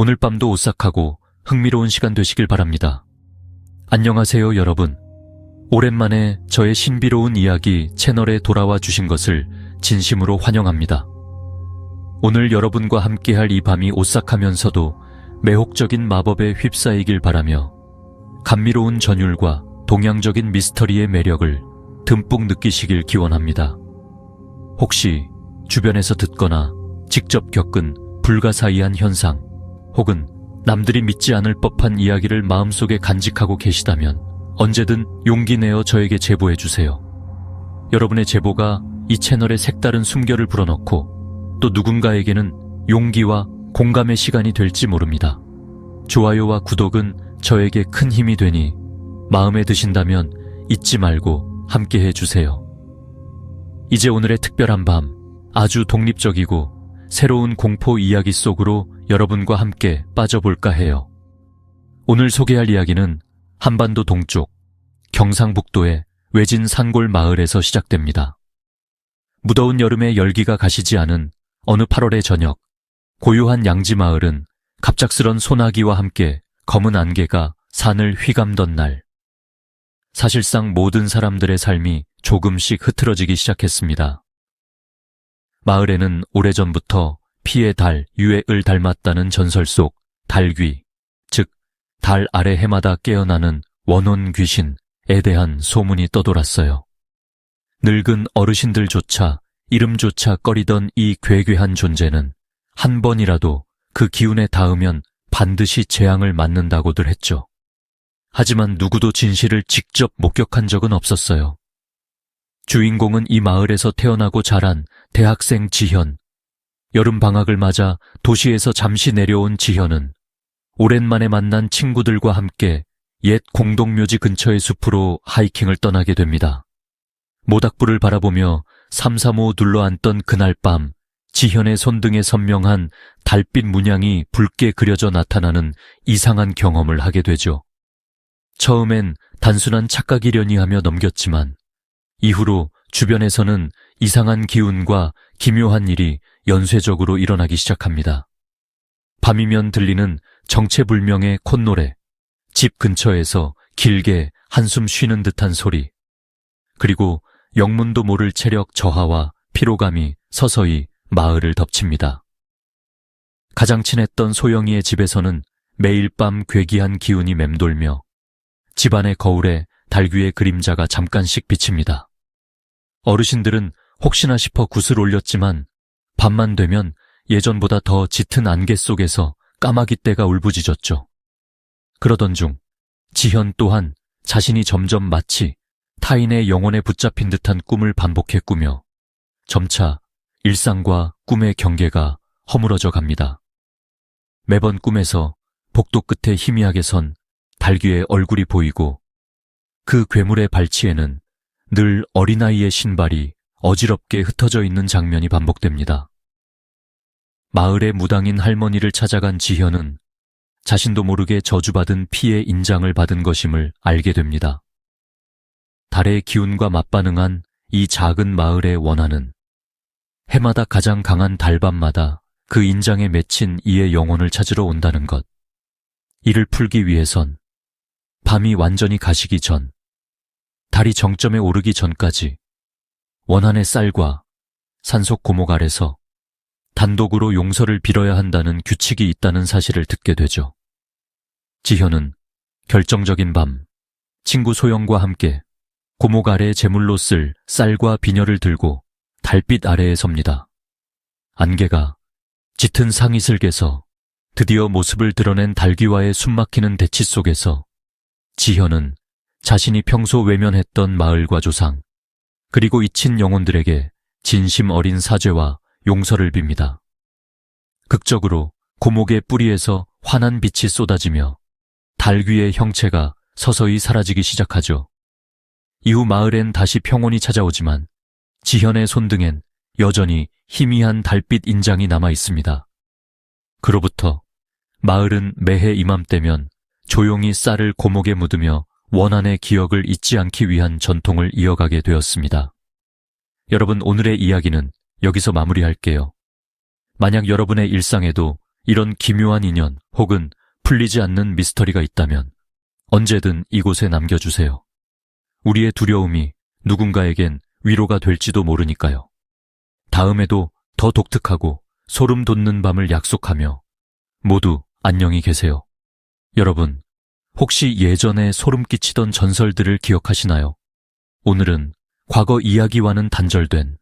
오늘 밤도 오싹하고 흥미로운 시간 되시길 바랍니다. 안녕하세요, 여러분. 오랜만에 저의 신비로운 이야기 채널에 돌아와 주신 것을 진심으로 환영합니다. 오늘 여러분과 함께할 이 밤이 오싹하면서도 매혹적인 마법에 휩싸이길 바라며 감미로운 전율과 동양적인 미스터리의 매력을 듬뿍 느끼시길 기원합니다. 혹시 주변에서 듣거나 직접 겪은 불가사의한 현상 혹은 남들이 믿지 않을 법한 이야기를 마음속에 간직하고 계시다면 언제든 용기 내어 저에게 제보해주세요. 여러분의 제보가 이 채널에 색다른 숨결을 불어넣고 또 누군가에게는 용기와 공감의 시간이 될지 모릅니다. 좋아요와 구독은 저에게 큰 힘이 되니 마음에 드신다면 잊지 말고 함께 해주세요. 이제 오늘의 특별한 밤, 아주 독립적이고 새로운 공포 이야기 속으로 여러분과 함께 빠져볼까 해요. 오늘 소개할 이야기는 한반도 동쪽 경상북도의 외진 산골 마을에서 시작됩니다. 무더운 여름에 열기가 가시지 않은 어느 8월의 저녁, 고요한 양지 마을은 갑작스런 소나기와 함께 검은 안개가 산을 휘감던 날, 사실상 모든 사람들의 삶이 조금씩 흐트러지기 시작했습니다. 마을에는 오래전부터 피의 달 유해을 닮았다는 전설 속 달귀, 즉 달 아래 해마다 깨어나는 원혼 귀신에 대한 소문이 떠돌았어요. 늙은 어르신들조차 이름조차 꺼리던 이 괴괴한 존재는 한 번이라도 그 기운에 닿으면 반드시 재앙을 맞는다고들 했죠. 하지만 누구도 진실을 직접 목격한 적은 없었어요. 주인공은 이 마을에서 태어나고 자란 대학생 지현. 여름방학을 맞아 도시에서 잠시 내려온 지현은 오랜만에 만난 친구들과 함께 옛 공동묘지 근처의 숲으로 하이킹을 떠나게 됩니다. 모닥불을 바라보며 삼삼오오 둘러앉던 그날 밤, 지현의 손등에 선명한 달빛 문양이 붉게 그려져 나타나는 이상한 경험을 하게 되죠. 처음엔 단순한 착각이려니 하며 넘겼지만 이후로 주변에서는 이상한 기운과 기묘한 일이 연쇄적으로 일어나기 시작합니다. 밤이면 들리는 정체불명의 콧노래, 집 근처에서 길게 한숨 쉬는 듯한 소리, 그리고 영문도 모를 체력 저하와 피로감이 서서히 마을을 덮칩니다. 가장 친했던 소영이의 집에서는 매일 밤 괴기한 기운이 맴돌며 집안의 거울에 달귀의 그림자가 잠깐씩 비칩니다. 어르신들은 혹시나 싶어 굿을 올렸지만 밤만 되면 예전보다 더 짙은 안개 속에서 까마귀 떼가 울부짖었죠. 그러던 중 지현 또한 자신이 점점 마치 타인의 영혼에 붙잡힌 듯한 꿈을 반복해 꾸며 점차 일상과 꿈의 경계가 허물어져 갑니다. 매번 꿈에서 복도 끝에 희미하게 선 달귀의 얼굴이 보이고 그 괴물의 발치에는 늘 어린아이의 신발이 어지럽게 흩어져 있는 장면이 반복됩니다. 마을의 무당인 할머니를 찾아간 지현은 자신도 모르게 저주받은 피의 인장을 받은 것임을 알게 됩니다. 달의 기운과 맞반응한 이 작은 마을의 원한은 해마다 가장 강한 달밤마다 그 인장에 맺힌 이의 영혼을 찾으러 온다는 것. 이를 풀기 위해선 밤이 완전히 가시기 전, 달이 정점에 오르기 전까지 원한의 쌀과 산속 고목 아래서 단독으로 용서를 빌어야 한다는 규칙이 있다는 사실을 듣게 되죠. 지현은 결정적인 밤, 친구 소영과 함께 고목 아래 제물로 쓸 쌀과 비녀를 들고 달빛 아래에 섭니다. 안개가 짙은 상이슬개서 드디어 모습을 드러낸 달귀와의 숨막히는 대치 속에서 지현은 자신이 평소 외면했던 마을과 조상, 그리고 잊힌 영혼들에게 진심 어린 사죄와 용서를 빕니다. 극적으로 고목의 뿌리에서 환한 빛이 쏟아지며 달귀의 형체가 서서히 사라지기 시작하죠. 이후 마을엔 다시 평온이 찾아오지만 지현의 손등엔 여전히 희미한 달빛 인장이 남아 있습니다. 그로부터 마을은 매해 이맘때면 조용히 쌀을 고목에 묻으며 원한의 기억을 잊지 않기 위한 전통을 이어가게 되었습니다. 여러분, 오늘의 이야기는 여기서 마무리할게요. 만약 여러분의 일상에도 이런 기묘한 인연 혹은 풀리지 않는 미스터리가 있다면 언제든 이곳에 남겨주세요. 우리의 두려움이 누군가에겐 위로가 될지도 모르니까요. 다음에도 더 독특하고 소름 돋는 밤을 약속하며 모두 안녕히 계세요. 여러분, 혹시 예전에 소름 끼치던 전설들을 기억하시나요? 오늘은 과거 이야기와는 단절된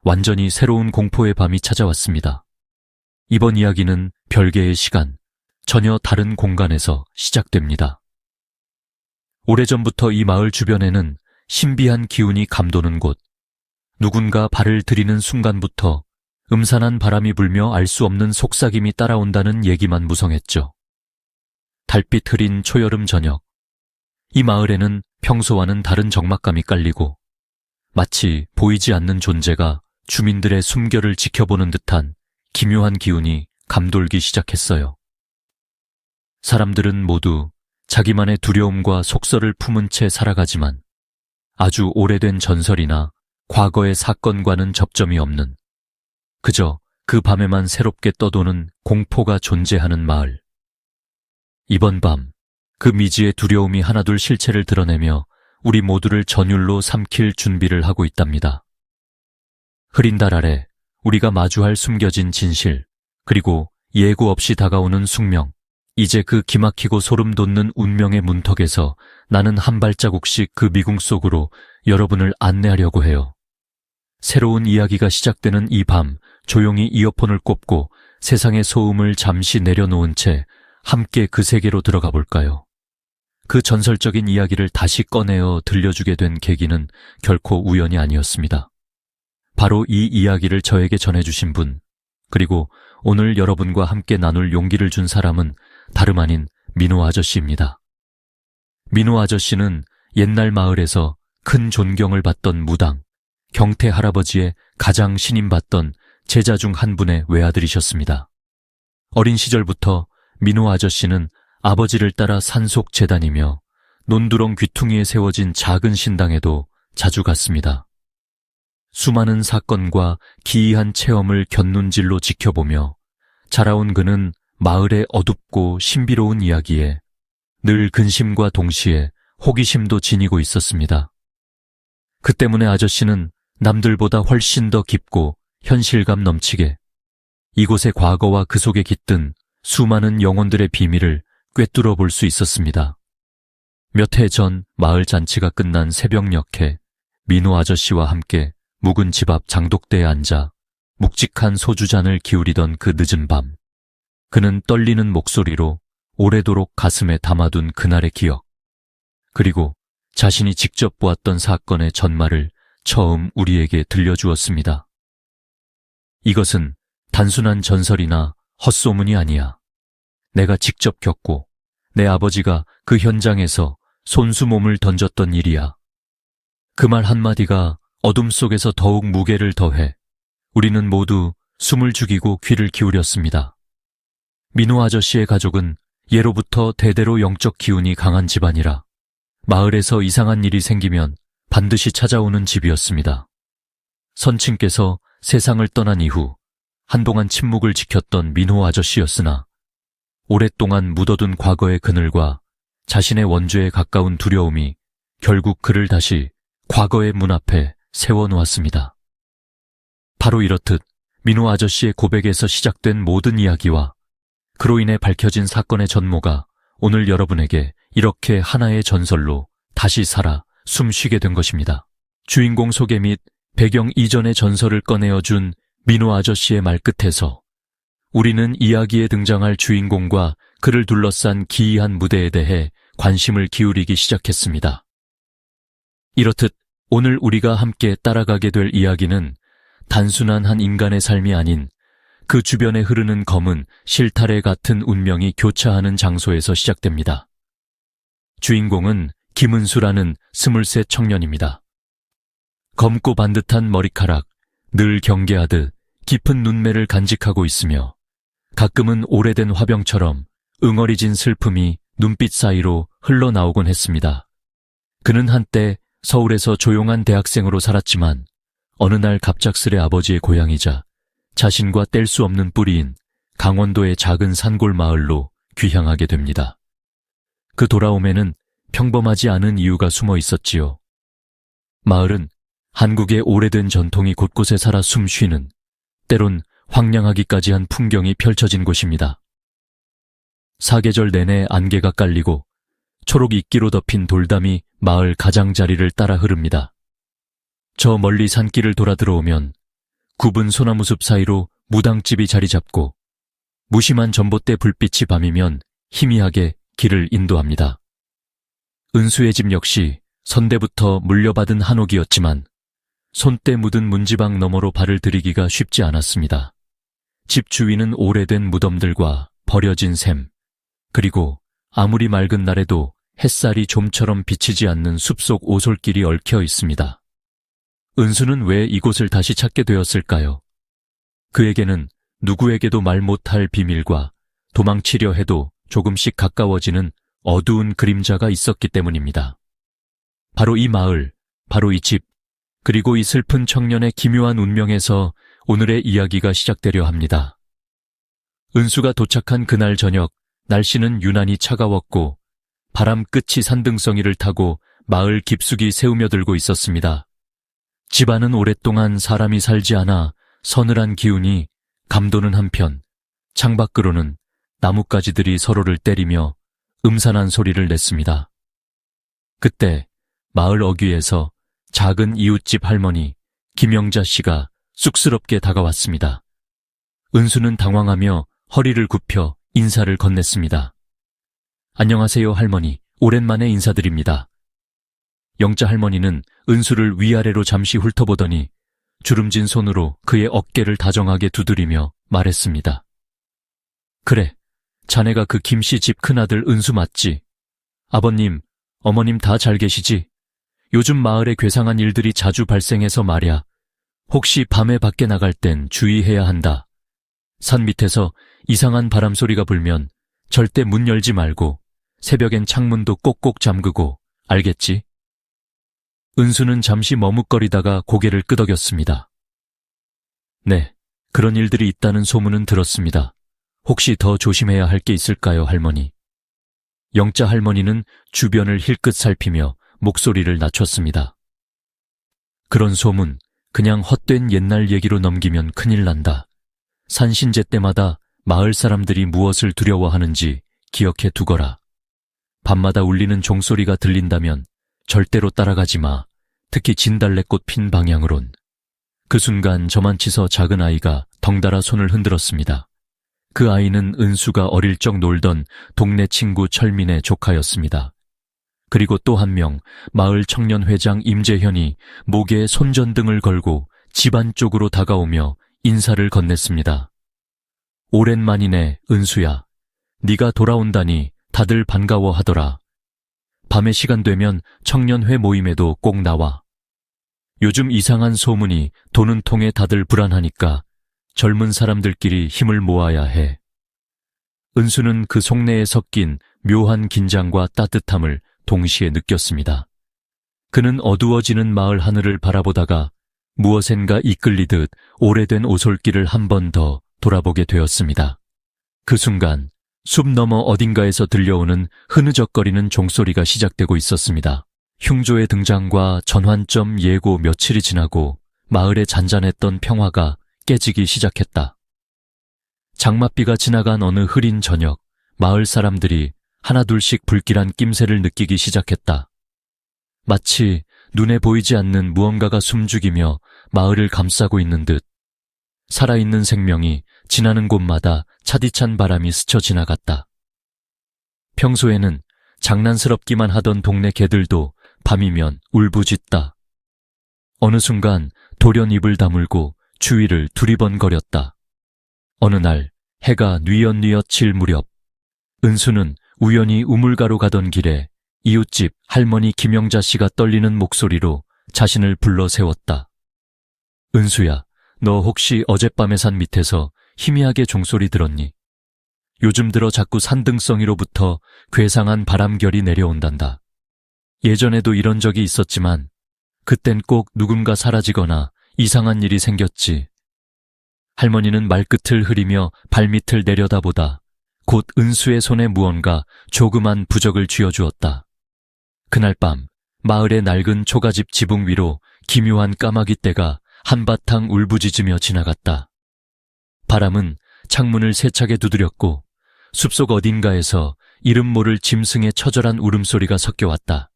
완전히 새로운 공포의 밤이 찾아왔습니다. 이번 이야기는 별개의 시간, 전혀 다른 공간에서 시작됩니다. 오래전부터 이 마을 주변에는 신비한 기운이 감도는 곳, 누군가 발을 들이는 순간부터 음산한 바람이 불며 알 수 없는 속삭임이 따라온다는 얘기만 무성했죠. 달빛 흐린 초여름 저녁, 이 마을에는 평소와는 다른 적막감이 깔리고 마치 보이지 않는 존재가 주민들의 숨결을 지켜보는 듯한 기묘한 기운이 감돌기 시작했어요. 사람들은 모두 자기만의 두려움과 속설을 품은 채 살아가지만 아주 오래된 전설이나 과거의 사건과는 접점이 없는, 그저 그 밤에만 새롭게 떠도는 공포가 존재하는 마을. 이번 밤, 그 미지의 두려움이 하나둘 실체를 드러내며 우리 모두를 전율로 삼킬 준비를 하고 있답니다. 흐린 달 아래 우리가 마주할 숨겨진 진실, 그리고 예고 없이 다가오는 숙명, 이제 그 기막히고 소름 돋는 운명의 문턱에서 나는 한 발자국씩 그 미궁 속으로 여러분을 안내하려고 해요. 새로운 이야기가 시작되는 이 밤, 조용히 이어폰을 꼽고 세상의 소음을 잠시 내려놓은 채 함께 그 세계로 들어가 볼까요? 그 전설적인 이야기를 다시 꺼내어 들려주게 된 계기는 결코 우연이 아니었습니다. 바로 이 이야기를 저에게 전해주신 분, 그리고 오늘 여러분과 함께 나눌 용기를 준 사람은 다름 아닌 민호 아저씨입니다. 민호 아저씨는 옛날 마을에서 큰 존경을 받던 무당, 경태 할아버지의 가장 신임받던 제자 중 한 분의 외아들이셨습니다. 어린 시절부터 민호 아저씨는 아버지를 따라 산속 재단이며 논두렁 귀퉁이에 세워진 작은 신당에도 자주 갔습니다. 수많은 사건과 기이한 체험을 곁눈질로 지켜보며 자라온 그는 마을의 어둡고 신비로운 이야기에 늘 근심과 동시에 호기심도 지니고 있었습니다. 그 때문에 아저씨는 남들보다 훨씬 더 깊고 현실감 넘치게 이곳의 과거와 그 속에 깃든 수많은 영혼들의 비밀을 꿰뚫어 볼 수 있었습니다. 몇 해 전 마을 잔치가 끝난 새벽녘에 민호 아저씨와 함께 묵은 집 앞 장독대에 앉아 묵직한 소주잔을 기울이던 그 늦은 밤, 그는 떨리는 목소리로 오래도록 가슴에 담아둔 그날의 기억, 그리고 자신이 직접 보았던 사건의 전말을 처음 우리에게 들려주었습니다. 이것은 단순한 전설이나 헛소문이 아니야. 내가 직접 겪고 내 아버지가 그 현장에서 손수 몸을 던졌던 일이야. 그 말 한마디가 어둠 속에서 더욱 무게를 더해 우리는 모두 숨을 죽이고 귀를 기울였습니다. 민호 아저씨의 가족은 예로부터 대대로 영적 기운이 강한 집안이라 마을에서 이상한 일이 생기면 반드시 찾아오는 집이었습니다. 선친께서 세상을 떠난 이후 한동안 침묵을 지켰던 민호 아저씨였으나 오랫동안 묻어둔 과거의 그늘과 자신의 원죄에 가까운 두려움이 결국 그를 다시 과거의 문 앞에 세워놓았습니다. 바로 이렇듯 민호 아저씨의 고백에서 시작된 모든 이야기와 그로 인해 밝혀진 사건의 전모가 오늘 여러분에게 이렇게 하나의 전설로 다시 살아 숨쉬게 된 것입니다. 주인공 소개 및 배경 이전의 전설을 꺼내어준 민호 아저씨의 말끝에서 우리는 이야기에 등장할 주인공과 그를 둘러싼 기이한 무대에 대해 관심을 기울이기 시작했습니다. 이렇듯 오늘 우리가 함께 따라가게 될 이야기는 단순한 한 인간의 삶이 아닌 그 주변에 흐르는 검은 실타래 같은 운명이 교차하는 장소에서 시작됩니다. 주인공은 김은수라는 23 청년입니다. 검고 반듯한 머리카락, 늘 경계하듯 깊은 눈매를 간직하고 있으며 가끔은 오래된 화병처럼 응어리진 슬픔이 눈빛 사이로 흘러나오곤 했습니다. 그는 한때 서울에서 조용한 대학생으로 살았지만 어느 날 갑작스레 아버지의 고향이자 자신과 뗄 수 없는 뿌리인 강원도의 작은 산골 마을로 귀향하게 됩니다. 그 돌아옴에는 평범하지 않은 이유가 숨어 있었지요. 마을은 한국의 오래된 전통이 곳곳에 살아 숨쉬는, 때론 황량하기까지 한 풍경이 펼쳐진 곳입니다. 사계절 내내 안개가 깔리고 초록 이끼로 덮인 돌담이 마을 가장자리를 따라 흐릅니다. 저 멀리 산길을 돌아 들어오면 굽은 소나무 숲 사이로 무당집이 자리 잡고 무심한 전봇대 불빛이 밤이면 희미하게 길을 인도합니다. 은수의 집 역시 선대부터 물려받은 한옥이었지만 손때 묻은 문지방 너머로 발을 들이기가 쉽지 않았습니다. 집 주위는 오래된 무덤들과 버려진 샘, 그리고 아무리 맑은 날에도 햇살이 좀처럼 비치지 않는 숲속 오솔길이 얽혀 있습니다. 은수는 왜 이곳을 다시 찾게 되었을까요? 그에게는 누구에게도 말 못할 비밀과 도망치려 해도 조금씩 가까워지는 어두운 그림자가 있었기 때문입니다. 바로 이 마을, 바로 이 집, 그리고 이 슬픈 청년의 기묘한 운명에서 오늘의 이야기가 시작되려 합니다. 은수가 도착한 그날 저녁, 날씨는 유난히 차가웠고 바람 끝이 산등성이를 타고 마을 깊숙이 새우며들고 있었습니다. 집안은 오랫동안 사람이 살지 않아 서늘한 기운이 감도는 한편 창밖으로는 나뭇가지들이 서로를 때리며 음산한 소리를 냈습니다. 그때 마을 어귀에서 작은 이웃집 할머니 김영자 씨가 쑥스럽게 다가왔습니다. 은수는 당황하며 허리를 굽혀 인사를 건넸습니다. 안녕하세요 할머니, 오랜만에 인사드립니다. 영자 할머니는 은수를 위아래로 잠시 훑어보더니 주름진 손으로 그의 어깨를 다정하게 두드리며 말했습니다. 그래, 자네가 그 김씨 집 큰아들 은수 맞지? 아버님, 어머님 다 잘 계시지? 요즘 마을에 괴상한 일들이 자주 발생해서 말야. 혹시 밤에 밖에 나갈 땐 주의해야 한다. 산 밑에서 이상한 바람소리가 불면 절대 문 열지 말고 새벽엔 창문도 꼭꼭 잠그고, 알겠지? 은수는 잠시 머뭇거리다가 고개를 끄덕였습니다. 네, 그런 일들이 있다는 소문은 들었습니다. 혹시 더 조심해야 할 게 있을까요, 할머니? 영자 할머니는 주변을 힐끗 살피며 목소리를 낮췄습니다. 그런 소문, 그냥 헛된 옛날 얘기로 넘기면 큰일 난다. 산신제 때마다 마을 사람들이 무엇을 두려워하는지 기억해 두거라. 밤마다 울리는 종소리가 들린다면 절대로 따라가지 마. 특히 진달래꽃 핀 방향으론. 그 순간 저만치서 작은 아이가 덩달아 손을 흔들었습니다. 그 아이는 은수가 어릴 적 놀던 동네 친구 철민의 조카였습니다. 그리고 또 한 명, 마을 청년회장 임재현이 목에 손전등을 걸고 집안 쪽으로 다가오며 인사를 건넸습니다. 오랜만이네, 은수야. 네가 돌아온다니 다들 반가워하더라. 밤에 시간 되면 청년회 모임에도 꼭 나와. 요즘 이상한 소문이 도는 통에 다들 불안하니까 젊은 사람들끼리 힘을 모아야 해. 은수는 그 속내에 섞인 묘한 긴장과 따뜻함을 동시에 느꼈습니다. 그는 어두워지는 마을 하늘을 바라보다가 무엇엔가 이끌리듯 오래된 오솔길을 한 번 더 돌아보게 되었습니다. 그 순간 숲 너머 어딘가에서 들려오는 흐느적거리는 종소리가 시작되고 있었습니다. 흉조의 등장과 전환점 예고 며칠이 지나고 마을에 잔잔했던 평화가 깨지기 시작했다. 장맛비가 지나간 어느 흐린 저녁, 마을 사람들이 하나둘씩 불길한 낌새를 느끼기 시작했다. 마치 눈에 보이지 않는 무언가가 숨죽이며 마을을 감싸고 있는 듯 살아있는 생명이 지나는 곳마다 차디찬 바람이 스쳐 지나갔다. 평소에는 장난스럽기만 하던 동네 개들도 밤이면 울부짖다. 어느 순간 돌연 입을 다물고 주위를 두리번거렸다. 어느 날 해가 뉘엿뉘엿 질 무렵 은수는 우연히 우물가로 가던 길에 이웃집 할머니 김영자 씨가 떨리는 목소리로 자신을 불러 세웠다. 은수야, 너 혹시 어젯밤에 산 밑에서 희미하게 종소리 들었니? 요즘 들어 자꾸 산등성이로부터 괴상한 바람결이 내려온단다. 예전에도 이런 적이 있었지만 그땐 꼭 누군가 사라지거나 이상한 일이 생겼지. 할머니는 말끝을 흐리며 발밑을 내려다보다 곧 은수의 손에 무언가 조그만 부적을 쥐어주었다. 그날 밤 마을의 낡은 초가집 지붕 위로 기묘한 까마귀 떼가 한바탕 울부짖으며 지나갔다. 바람은 창문을 세차게 두드렸고 숲속 어딘가에서 이름 모를 짐승의 처절한 울음소리가 섞여왔다.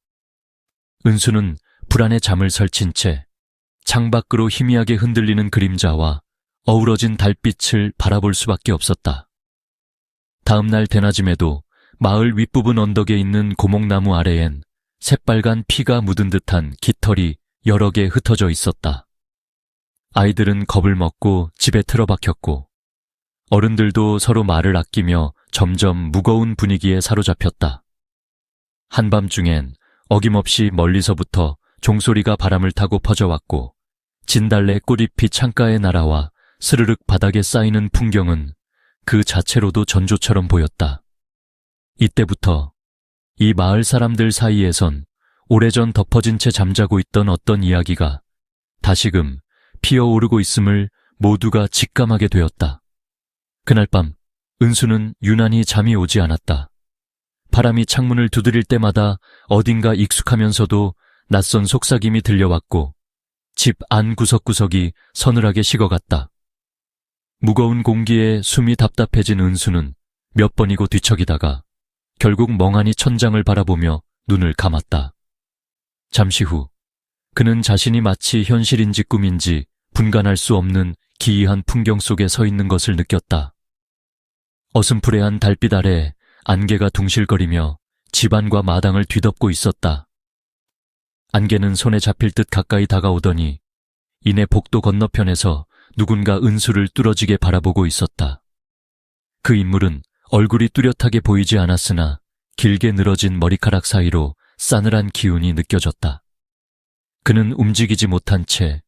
은수는 불안에 잠을 설친 채 창밖으로 희미하게 흔들리는 그림자와 어우러진 달빛을 바라볼 수밖에 없었다. 다음 날 대낮임에도 마을 윗부분 언덕에 있는 고목나무 아래엔 새빨간 피가 묻은 듯한 깃털이 여러 개 흩어져 있었다. 아이들은 겁을 먹고 집에 틀어박혔고 어른들도 서로 말을 아끼며 점점 무거운 분위기에 사로잡혔다. 한밤중엔 어김없이 멀리서부터 종소리가 바람을 타고 퍼져왔고 진달래 꽃잎이 창가에 날아와 스르륵 바닥에 쌓이는 풍경은 그 자체로도 전조처럼 보였다. 이때부터 이 마을 사람들 사이에선 오래전 덮어진 채 잠자고 있던 어떤 이야기가 다시금 피어오르고 있음을 모두가 직감하게 되었다. 그날 밤 은수는 유난히 잠이 오지 않았다. 바람이 창문을 두드릴 때마다 어딘가 익숙하면서도 낯선 속삭임이 들려왔고 집 안 구석구석이 서늘하게 식어갔다. 무거운 공기에 숨이 답답해진 은수는 몇 번이고 뒤척이다가 결국 멍하니 천장을 바라보며 눈을 감았다. 잠시 후 그는 자신이 마치 현실인지 꿈인지 분간할 수 없는 기이한 풍경 속에 서 있는 것을 느꼈다. 어슴푸레한 달빛 아래 안개가 둥실거리며 집안과 마당을 뒤덮고 있었다. 안개는 손에 잡힐 듯 가까이 다가오더니 이내 복도 건너편에서 누군가 은수를 뚫어지게 바라보고 있었다. 그 인물은 얼굴이 뚜렷하게 보이지 않았으나 길게 늘어진 머리카락 사이로 싸늘한 기운이 느껴졌다. 그는 움직이지 못한 채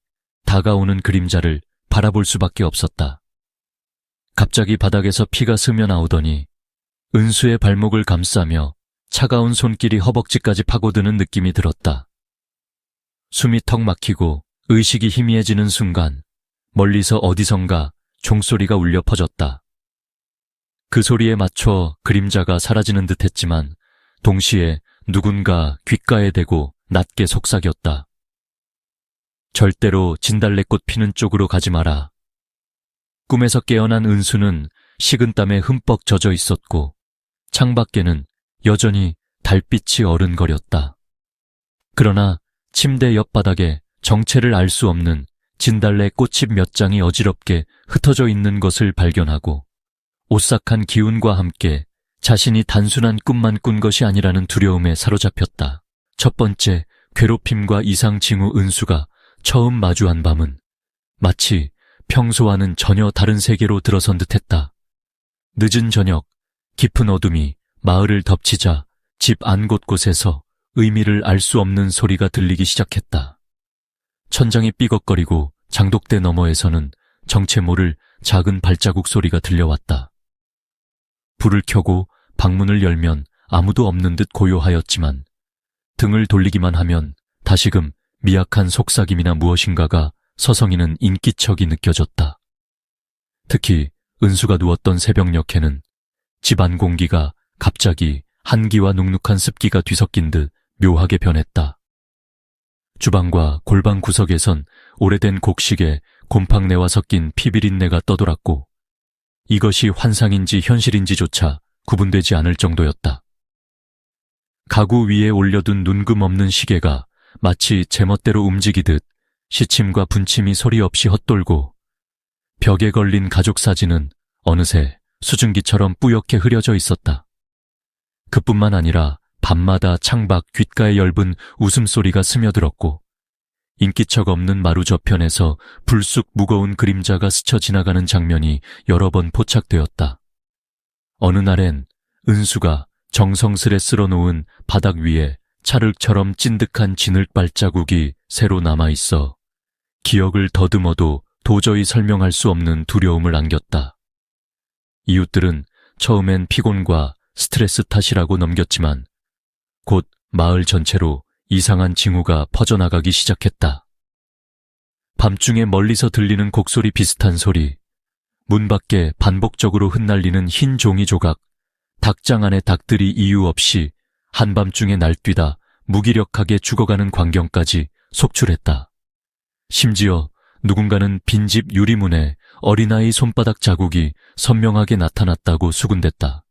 다가오는 그림자를 바라볼 수밖에 없었다. 갑자기 바닥에서 피가 스며 나오더니 은수의 발목을 감싸며 차가운 손길이 허벅지까지 파고드는 느낌이 들었다. 숨이 턱 막히고 의식이 희미해지는 순간 멀리서 어디선가 종소리가 울려 퍼졌다. 그 소리에 맞춰 그림자가 사라지는 듯 했지만 동시에 누군가 귓가에 대고 낮게 속삭였다. 절대로 진달래꽃 피는 쪽으로 가지 마라. 꿈에서 깨어난 은수는 식은땀에 흠뻑 젖어 있었고 창밖에는 여전히 달빛이 어른거렸다. 그러나 침대 옆바닥에 정체를 알 수 없는 진달래 꽃잎 몇 장이 어지럽게 흩어져 있는 것을 발견하고 오싹한 기운과 함께 자신이 단순한 꿈만 꾼 것이 아니라는 두려움에 사로잡혔다. 첫 번째 괴롭힘과 이상 징후 은수가 처음 마주한 밤은 마치 평소와는 전혀 다른 세계로 들어선 듯했다. 늦은 저녁 깊은 어둠이 마을을 덮치자 집 안 곳곳에서 의미를 알 수 없는 소리가 들리기 시작했다. 천장이 삐걱거리고 장독대 너머에서는 정체 모를 작은 발자국 소리가 들려왔다. 불을 켜고 방문을 열면 아무도 없는 듯 고요하였지만 등을 돌리기만 하면 다시금 미약한 속삭임이나 무엇인가가 서성이는 인기척이 느껴졌다. 특히 은수가 누웠던 새벽녘에는 집안 공기가 갑자기 한기와 눅눅한 습기가 뒤섞인 듯 묘하게 변했다. 주방과 골방 구석에선 오래된 곡식에 곰팡내와 섞인 피비린내가 떠돌았고 이것이 환상인지 현실인지조차 구분되지 않을 정도였다. 가구 위에 올려둔 눈금 없는 시계가 마치 제멋대로 움직이듯 시침과 분침이 소리 없이 헛돌고 벽에 걸린 가족 사진은 어느새 수증기처럼 뿌옇게 흐려져 있었다. 그뿐만 아니라 밤마다 창밖 귓가에 엷은 웃음소리가 스며들었고 인기척 없는 마루 저편에서 불쑥 무거운 그림자가 스쳐 지나가는 장면이 여러 번 포착되었다. 어느 날엔 은수가 정성스레 쓸어놓은 바닥 위에 찰흙처럼 찐득한 진흙 발자국이 새로 남아있어 기억을 더듬어도 도저히 설명할 수 없는 두려움을 안겼다. 이웃들은 처음엔 피곤과 스트레스 탓이라고 넘겼지만 곧 마을 전체로 이상한 징후가 퍼져나가기 시작했다. 밤중에 멀리서 들리는 곡소리 비슷한 소리, 문 밖에 반복적으로 흩날리는 흰 종이 조각, 닭장 안에 닭들이 이유 없이 한밤중에 날뛰다 무기력하게 죽어가는 광경까지 속출했다. 심지어 누군가는 빈집 유리문에 어린아이 손바닥 자국이 선명하게 나타났다고 수군댔다.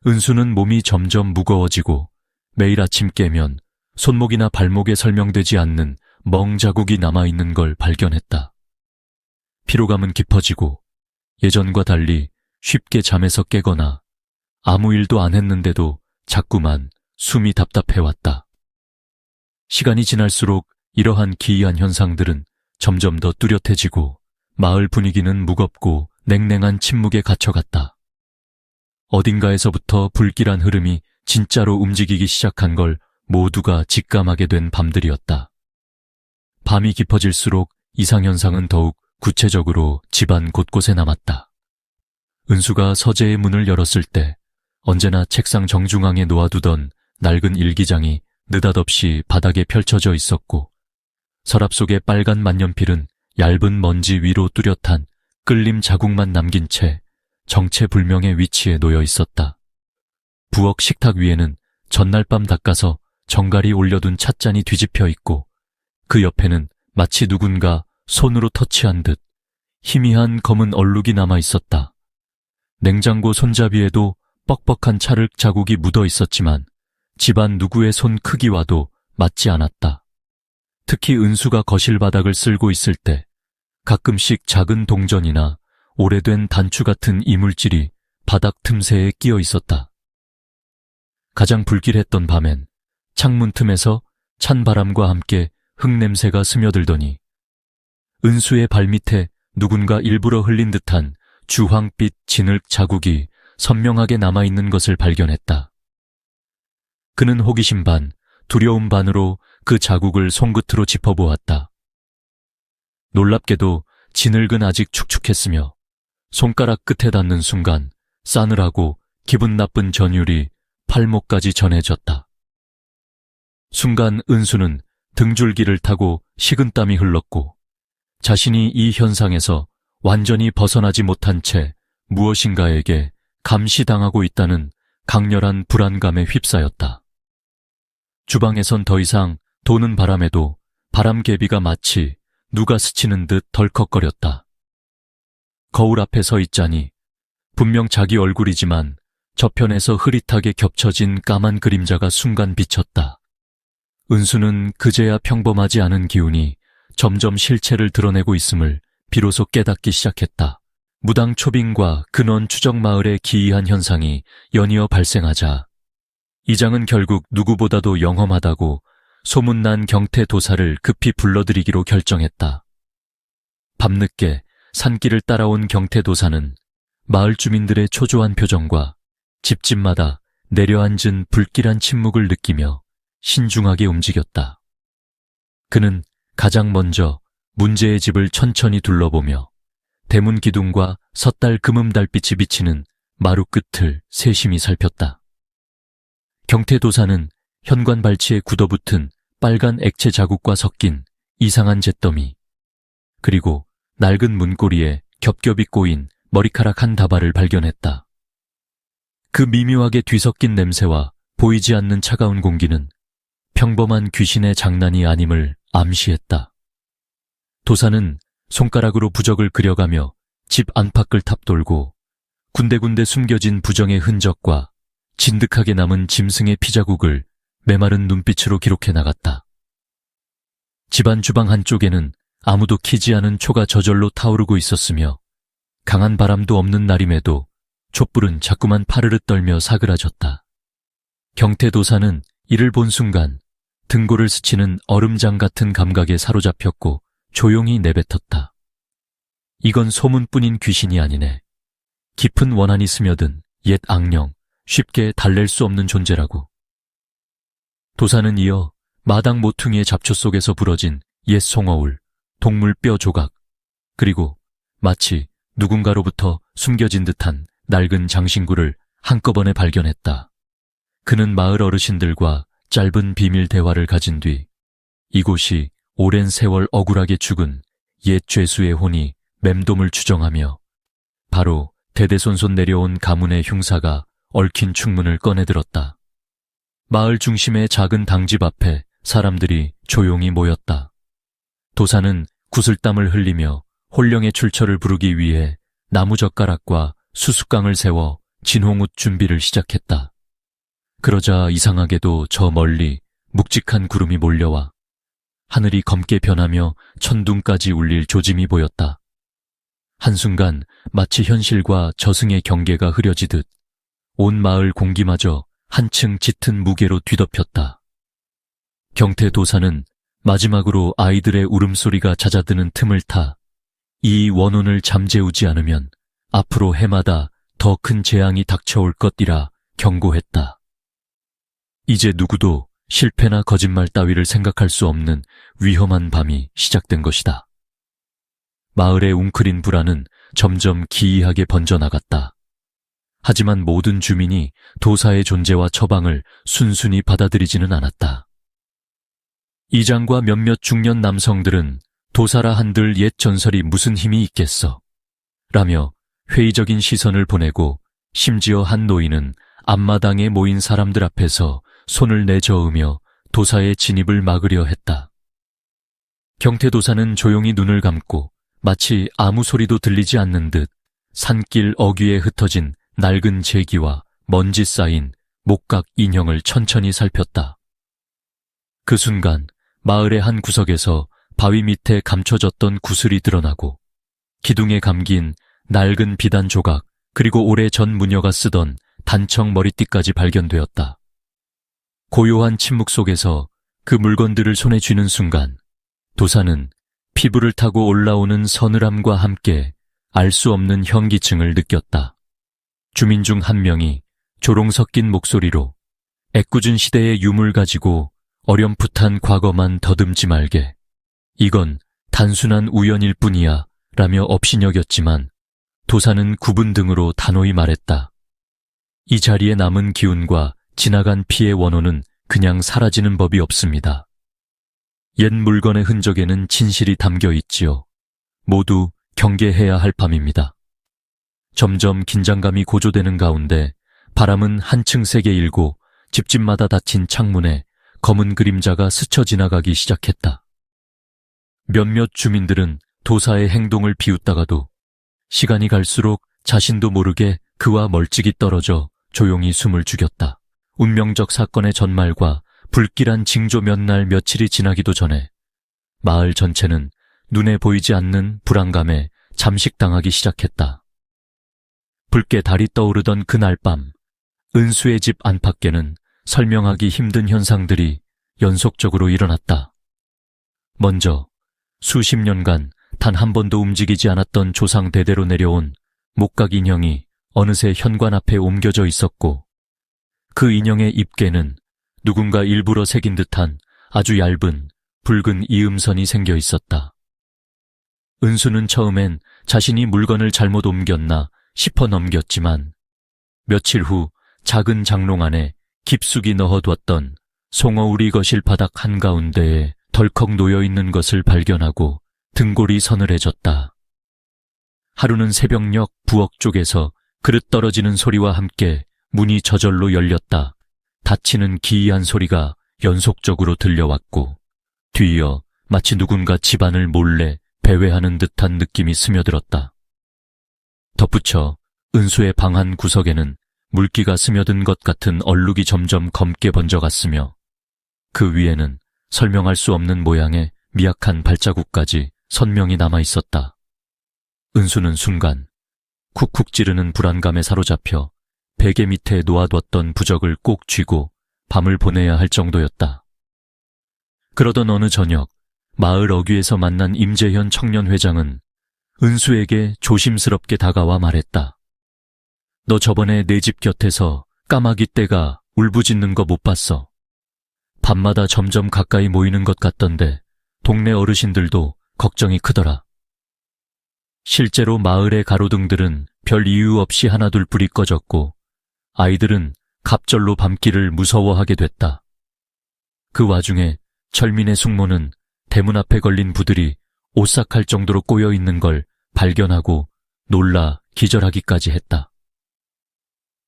은수는 몸이 점점 무거워지고 매일 아침 깨면 손목이나 발목에 설명되지 않는 멍 자국이 남아있는 걸 발견했다. 피로감은 깊어지고 예전과 달리 쉽게 잠에서 깨거나 아무 일도 안 했는데도 자꾸만 숨이 답답해왔다. 시간이 지날수록 이러한 기이한 현상들은 점점 더 뚜렷해지고 마을 분위기는 무겁고 냉랭한 침묵에 갇혀갔다. 어딘가에서부터 불길한 흐름이 진짜로 움직이기 시작한 걸 모두가 직감하게 된 밤들이었다. 밤이 깊어질수록 이상현상은 더욱 구체적으로 집안 곳곳에 남았다. 은수가 서재의 문을 열었을 때 언제나 책상 정중앙에 놓아두던 낡은 일기장이 느닷없이 바닥에 펼쳐져 있었고, 서랍 속의 빨간 만년필은 얇은 먼지 위로 뚜렷한 끌림 자국만 남긴 채 정체불명의 위치에 놓여 있었다. 부엌 식탁 위에는 전날 밤 닦아서 정갈이 올려둔 찻잔이 뒤집혀 있고, 그 옆에는 마치 누군가 손으로 터치한 듯 희미한 검은 얼룩이 남아 있었다. 냉장고 손잡이에도 뻑뻑한 찰흙 자국이 묻어 있었지만 집안 누구의 손 크기와도 맞지 않았다. 특히 은수가 거실 바닥을 쓸고 있을 때 가끔씩 작은 동전이나 오래된 단추 같은 이물질이 바닥 틈새에 끼어 있었다. 가장 불길했던 밤엔 창문 틈에서 찬 바람과 함께 흙냄새가 스며들더니 은수의 발밑에 누군가 일부러 흘린 듯한 주황빛 진흙 자국이 선명하게 남아있는 것을 발견했다. 그는 호기심 반, 두려움 반으로 그 자국을 손끝으로 짚어보았다. 놀랍게도 진흙은 아직 축축했으며 손가락 끝에 닿는 순간 싸늘하고 기분 나쁜 전율이 팔목까지 전해졌다. 순간 은수는 등줄기를 타고 식은땀이 흘렀고 자신이 이 현상에서 완전히 벗어나지 못한 채 무엇인가에게 감시당하고 있다는 강렬한 불안감에 휩싸였다. 주방에선 더 이상 도는 바람에도 바람개비가 마치 누가 스치는 듯 덜컥거렸다. 거울 앞에 서 있자니 분명 자기 얼굴이지만 저편에서 흐릿하게 겹쳐진 까만 그림자가 순간 비쳤다. 은수는 그제야 평범하지 않은 기운이 점점 실체를 드러내고 있음을 비로소 깨닫기 시작했다. 무당 초빙과 근원 추적 마을의 기이한 현상이 연이어 발생하자 이장은 결국 누구보다도 영험하다고 소문난 경태 도사를 급히 불러들이기로 결정했다. 밤늦게 산길을 따라온 경태 도사는 마을 주민들의 초조한 표정과 집집마다 내려앉은 불길한 침묵을 느끼며 신중하게 움직였다. 그는 가장 먼저 문제의 집을 천천히 둘러보며 대문 기둥과 섣달 금음 달빛이 비치는 마루 끝을 세심히 살폈다. 경태 도사는 현관 발치에 굳어붙은 빨간 액체 자국과 섞인 이상한 잿더미, 그리고 낡은 문고리에 겹겹이 꼬인 머리카락 한 다발을 발견했다. 그 미묘하게 뒤섞인 냄새와 보이지 않는 차가운 공기는 평범한 귀신의 장난이 아님을 암시했다. 도사는 손가락으로 부적을 그려가며 집 안팎을 탑돌고 군데군데 숨겨진 부정의 흔적과 진득하게 남은 짐승의 피자국을 메마른 눈빛으로 기록해 나갔다. 집안 주방 한쪽에는 아무도 키지 않은 초가 저절로 타오르고 있었으며 강한 바람도 없는 날임에도 촛불은 자꾸만 파르르 떨며 사그라졌다. 경태 도사는 이를 본 순간 등골을 스치는 얼음장 같은 감각에 사로잡혔고 조용히 내뱉었다. 이건 소문뿐인 귀신이 아니네. 깊은 원한이 스며든 옛 악령, 쉽게 달랠 수 없는 존재라고. 도사는 이어 마당 모퉁이의 잡초 속에서 부러진 옛 송어울, 동물 뼈 조각, 그리고 마치 누군가로부터 숨겨진 듯한 낡은 장신구를 한꺼번에 발견했다. 그는 마을 어르신들과 짧은 비밀 대화를 가진 뒤 이곳이 오랜 세월 억울하게 죽은 옛 죄수의 혼이 맴돔을 추정하며 바로 대대손손 내려온 가문의 흉사가 얽힌 충문을 꺼내들었다. 마을 중심의 작은 당집 앞에 사람들이 조용히 모였다. 도사는 구슬땀을 흘리며 홀령의 출처를 부르기 위해 나무젓가락과 수수깡을 세워 진홍옷 준비를 시작했다. 그러자 이상하게도 저 멀리 묵직한 구름이 몰려와 하늘이 검게 변하며 천둥까지 울릴 조짐이 보였다. 한순간 마치 현실과 저승의 경계가 흐려지듯 온 마을 공기마저 한층 짙은 무게로 뒤덮였다. 경태 도사는 마지막으로 아이들의 울음소리가 잦아드는 틈을 타 이 원혼을 잠재우지 않으면 앞으로 해마다 더 큰 재앙이 닥쳐올 것이라 경고했다. 이제 누구도 실패나 거짓말 따위를 생각할 수 없는 위험한 밤이 시작된 것이다. 마을의 웅크린 불안은 점점 기이하게 번져나갔다. 하지만 모든 주민이 도사의 존재와 처방을 순순히 받아들이지는 않았다. 이장과 몇몇 중년 남성들은 도사라 한들 옛 전설이 무슨 힘이 있겠어 라며 회의적인 시선을 보내고 심지어 한 노인은 앞마당에 모인 사람들 앞에서 손을 내저으며 도사의 진입을 막으려 했다. 경태도사는 조용히 눈을 감고 마치 아무 소리도 들리지 않는 듯 산길 어귀에 흩어진 낡은 제기와 먼지 쌓인 목각 인형을 천천히 살폈다. 그 순간 마을의 한 구석에서 바위 밑에 감춰졌던 구슬이 드러나고 기둥에 감긴 낡은 비단 조각 그리고 오래전 무녀가 쓰던 단청 머리띠까지 발견되었다. 고요한 침묵 속에서 그 물건들을 손에 쥐는 순간 도사는 피부를 타고 올라오는 서늘함과 함께 알 수 없는 현기증을 느꼈다. 주민 중 한 명이 조롱 섞인 목소리로 애꿎은 시대의 유물 가지고 어렴풋한 과거만 더듬지 말게. 이건 단순한 우연일 뿐이야 라며 업신여겼지만 도사는 굽은 등으로 단호히 말했다. 이 자리에 남은 기운과 지나간 피의 원혼은 그냥 사라지는 법이 없습니다. 옛 물건의 흔적에는 진실이 담겨 있지요. 모두 경계해야 할 밤입니다. 점점 긴장감이 고조되는 가운데 바람은 한층 세게 일고 집집마다 닫힌 창문에 검은 그림자가 스쳐 지나가기 시작했다. 몇몇 주민들은 도사의 행동을 비웃다가도 시간이 갈수록 자신도 모르게 그와 멀찍이 떨어져 조용히 숨을 죽였다. 운명적 사건의 전말과 불길한 징조 몇 날 며칠이 지나기도 전에 마을 전체는 눈에 보이지 않는 불안감에 잠식당하기 시작했다. 붉게 달이 떠오르던 그날 밤, 은수의 집 안팎에는 설명하기 힘든 현상들이 연속적으로 일어났다. 먼저 수십 년간 단 한 번도 움직이지 않았던 조상 대대로 내려온 목각 인형이 어느새 현관 앞에 옮겨져 있었고 그 인형의 입게는 누군가 일부러 새긴 듯한 아주 얇은 붉은 이음선이 생겨 있었다. 은수는 처음엔 자신이 물건을 잘못 옮겼나 싶어 넘겼지만 며칠 후 작은 장롱 안에 깊숙이 넣어두었던 송어우리 거실 바닥 한가운데에 덜컥 놓여있는 것을 발견하고 등골이 서늘해졌다. 하루는 새벽녘 부엌 쪽에서 그릇 떨어지는 소리와 함께 문이 저절로 열렸다. 닫히는 기이한 소리가 연속적으로 들려왔고 뒤이어 마치 누군가 집안을 몰래 배회하는 듯한 느낌이 스며들었다. 덧붙여 은수의 방 한 구석에는 물기가 스며든 것 같은 얼룩이 점점 검게 번져갔으며 그 위에는 설명할 수 없는 모양의 미약한 발자국까지 선명히 남아있었다. 은수는 순간 쿡쿡 찌르는 불안감에 사로잡혀 베개 밑에 놓아뒀던 부적을 꼭 쥐고 밤을 보내야 할 정도였다. 그러던 어느 저녁 마을 어귀에서 만난 임재현 청년회장은 은수에게 조심스럽게 다가와 말했다. 너 저번에 내 집 곁에서 까마귀 떼가 울부짖는 거 못 봤어. 밤마다 점점 가까이 모이는 것 같던데 동네 어르신들도 걱정이 크더라. 실제로 마을의 가로등들은 별 이유 없이 하나둘 불이 꺼졌고 아이들은 갑절로 밤길을 무서워하게 됐다. 그 와중에 철민의 숙모는 대문 앞에 걸린 부들이 오싹할 정도로 꼬여 있는 걸 발견하고 놀라 기절하기까지 했다.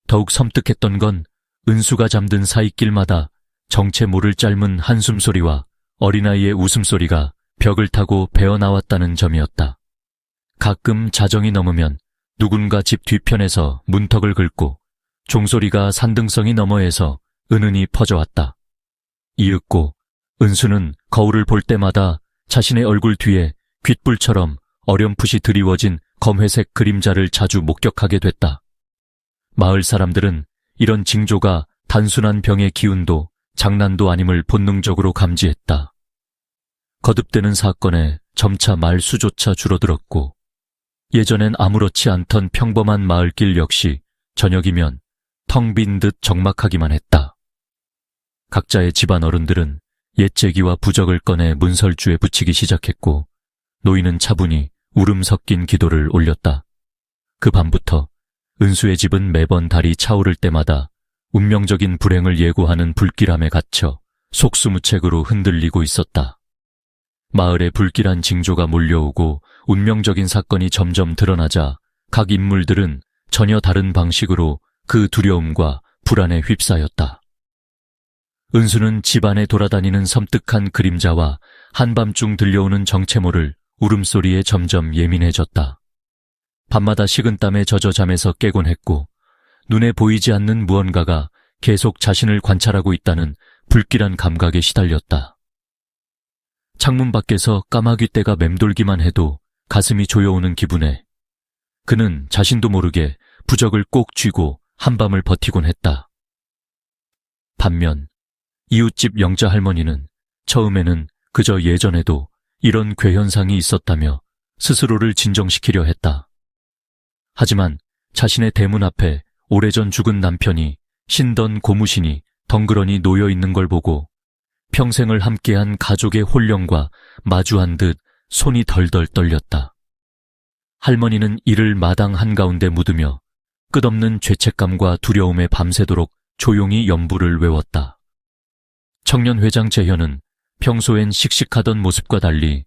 더욱 섬뜩했던 건 은수가 잠든 사이길마다 정체 모를 짧은 한숨소리와 어린아이의 웃음소리가 벽을 타고 배어나왔다는 점이었다. 가끔 자정이 넘으면 누군가 집 뒤편에서 문턱을 긁고 종소리가 산등성이 너머에서 은은히 퍼져왔다. 이윽고 은수는 거울을 볼 때마다 자신의 얼굴 뒤에 귓불처럼 어렴풋이 드리워진 검회색 그림자를 자주 목격하게 됐다. 마을 사람들은 이런 징조가 단순한 병의 기운도 장난도 아님을 본능적으로 감지했다. 거듭되는 사건에 점차 말수조차 줄어들었고 예전엔 아무렇지 않던 평범한 마을길 역시 저녁이면 텅 빈 듯 적막하기만 했다. 각자의 집안 어른들은 옛제기와 부적을 꺼내 문설주에 붙이기 시작했고 노인은 차분히 울음 섞인 기도를 올렸다. 그 밤부터 은수의 집은 매번 달이 차오를 때마다 운명적인 불행을 예고하는 불길함에 갇혀 속수무책으로 흔들리고 있었다. 마을에 불길한 징조가 몰려오고 운명적인 사건이 점점 드러나자 각 인물들은 전혀 다른 방식으로 그 두려움과 불안에 휩싸였다. 은수는 집안에 돌아다니는 섬뜩한 그림자와 한밤중 들려오는 정체모를 울음소리에 점점 예민해졌다. 밤마다 식은땀에 젖어 잠에서 깨곤 했고 눈에 보이지 않는 무언가가 계속 자신을 관찰하고 있다는 불길한 감각에 시달렸다. 창문 밖에서 까마귀 떼가 맴돌기만 해도 가슴이 조여오는 기분에 그는 자신도 모르게 부적을 꼭 쥐고 한밤을 버티곤 했다. 반면 이웃집 영자 할머니는 처음에는 그저 예전에도 이런 괴현상이 있었다며 스스로를 진정시키려 했다. 하지만 자신의 대문 앞에 오래전 죽은 남편이 신던 고무신이 덩그러니 놓여있는 걸 보고 평생을 함께한 가족의 혼령과 마주한 듯 손이 덜덜 떨렸다. 할머니는 이를 마당 한가운데 묻으며 끝없는 죄책감과 두려움에 밤새도록 조용히 연부를 외웠다. 청년 회장 재현은 평소엔 씩씩하던 모습과 달리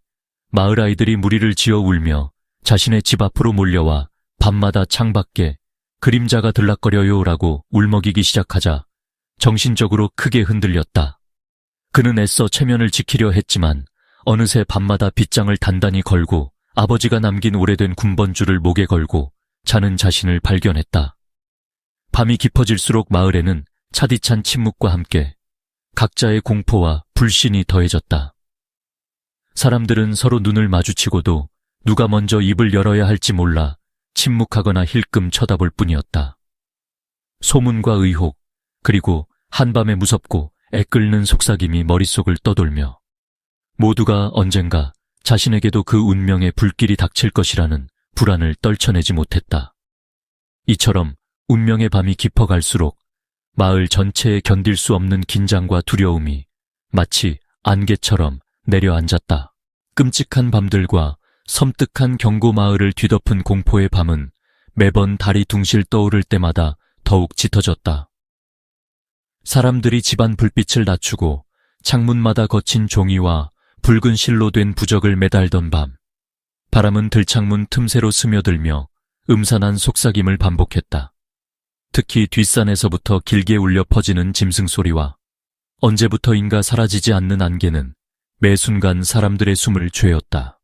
마을 아이들이 무리를 지어 울며 자신의 집 앞으로 몰려와 밤마다 창밖에 그림자가 들락거려요라고 울먹이기 시작하자 정신적으로 크게 흔들렸다. 그는 애써 체면을 지키려 했지만 어느새 밤마다 빗장을 단단히 걸고 아버지가 남긴 오래된 군번줄을 목에 걸고 자는 자신을 발견했다. 밤이 깊어질수록 마을에는 차디찬 침묵과 함께 각자의 공포와 불신이 더해졌다. 사람들은 서로 눈을 마주치고도 누가 먼저 입을 열어야 할지 몰라 침묵하거나 힐끔 쳐다볼 뿐이었다. 소문과 의혹, 그리고 한밤에 무섭고 애끓는 속삭임이 머릿속을 떠돌며 모두가 언젠가 자신에게도 그 운명의 불길이 닥칠 것이라는 불안을 떨쳐내지 못했다. 이처럼 운명의 밤이 깊어갈수록 마을 전체에 견딜 수 없는 긴장과 두려움이 마치 안개처럼 내려앉았다. 끔찍한 밤들과 섬뜩한 경고 마을을 뒤덮은 공포의 밤은 매번 달이 둥실 떠오를 때마다 더욱 짙어졌다. 사람들이 집안 불빛을 낮추고 창문마다 거친 종이와 붉은 실로 된 부적을 매달던 밤, 바람은 들창문 틈새로 스며들며 음산한 속삭임을 반복했다. 특히 뒷산에서부터 길게 울려 퍼지는 짐승 소리와 언제부터인가 사라지지 않는 안개는 매 순간 사람들의 숨을 죄었다.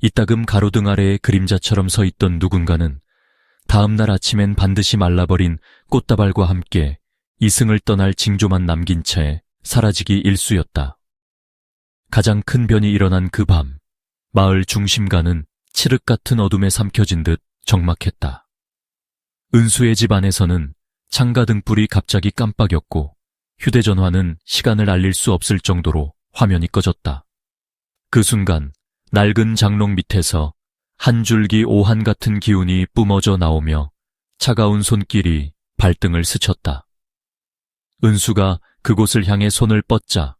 이따금 가로등 아래에 그림자처럼 서 있던 누군가는 다음 날 아침엔 반드시 말라버린 꽃다발과 함께 이승을 떠날 징조만 남긴 채 사라지기 일쑤였다. 가장 큰 변이 일어난 그 밤, 마을 중심가는 칠흑 같은 어둠에 삼켜진 듯 적막했다. 은수의 집 안에서는 창가 등불이 갑자기 깜빡였고 휴대전화는 시간을 알릴 수 없을 정도로 화면이 꺼졌다. 그 순간 낡은 장롱 밑에서 한 줄기 오한 같은 기운이 뿜어져 나오며 차가운 손길이 발등을 스쳤다. 은수가 그곳을 향해 손을 뻗자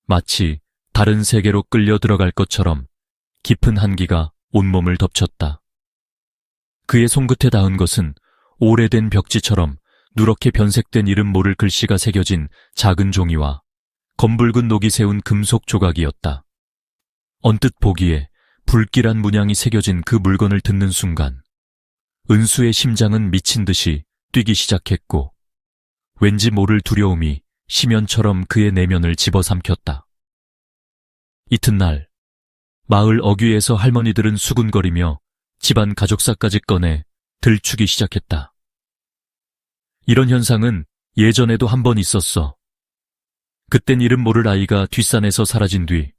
마치 다른 세계로 끌려 들어갈 것처럼 깊은 한기가 온몸을 덮쳤다. 그의 손끝에 닿은 것은 오래된 벽지처럼 누렇게 변색된 이름 모를 글씨가 새겨진 작은 종이와 검붉은 녹이 세운 금속 조각이었다. 언뜻 보기에 불길한 문양이 새겨진 그 물건을 듣는 순간 은수의 심장은 미친 듯이 뛰기 시작했고 왠지 모를 두려움이 심연처럼 그의 내면을 집어삼켰다. 이튿날 마을 어귀에서 할머니들은 수군거리며 집안 가족사까지 꺼내 들추기 시작했다. 이런 현상은 예전에도 한 번 있었어. 그땐 이름 모를 아이가 뒷산에서 사라진 뒤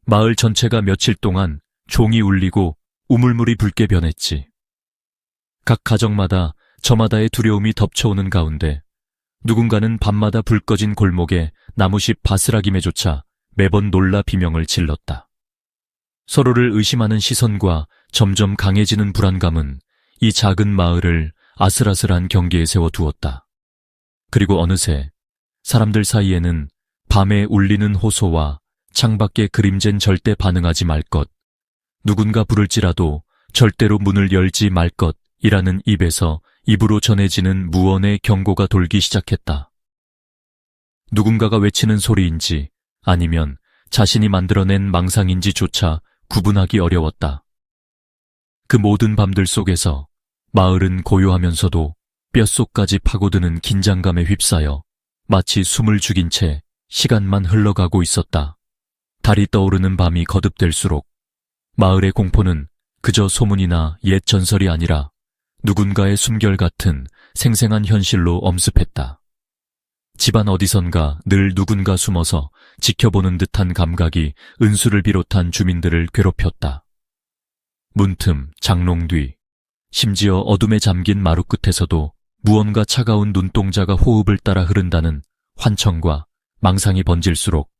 마을 전체가 며칠 동안 종이 울리고 우물물이 붉게 변했지. 각 가정마다 저마다의 두려움이 덮쳐오는 가운데 누군가는 밤마다 불 꺼진 골목에 나무십 바스라김에조차 매번 놀라 비명을 질렀다. 서로를 의심하는 시선과 점점 강해지는 불안감은 이 작은 마을을 아슬아슬한 경계에 세워두었다. 그리고 어느새 사람들 사이에는 밤에 울리는 호소와 창밖에 그림젠 절대 반응하지 말 것, 누군가 부를지라도 절대로 문을 열지 말 것이라는 입에서 입으로 전해지는 무언의 경고가 돌기 시작했다. 누군가가 외치는 소리인지 아니면 자신이 만들어낸 망상인지조차 구분하기 어려웠다. 그 모든 밤들 속에서 마을은 고요하면서도 뼛속까지 파고드는 긴장감에 휩싸여 마치 숨을 죽인 채 시간만 흘러가고 있었다. 달이 떠오르는 밤이 거듭될수록 마을의 공포는 그저 소문이나 옛 전설이 아니라 누군가의 숨결 같은 생생한 현실로 엄습했다. 집안 어디선가 늘 누군가 숨어서 지켜보는 듯한 감각이 은수를 비롯한 주민들을 괴롭혔다. 문틈, 장롱 뒤, 심지어 어둠에 잠긴 마루 끝에서도 무언가 차가운 눈동자가 호흡을 따라 흐른다는 환청과 망상이 번질수록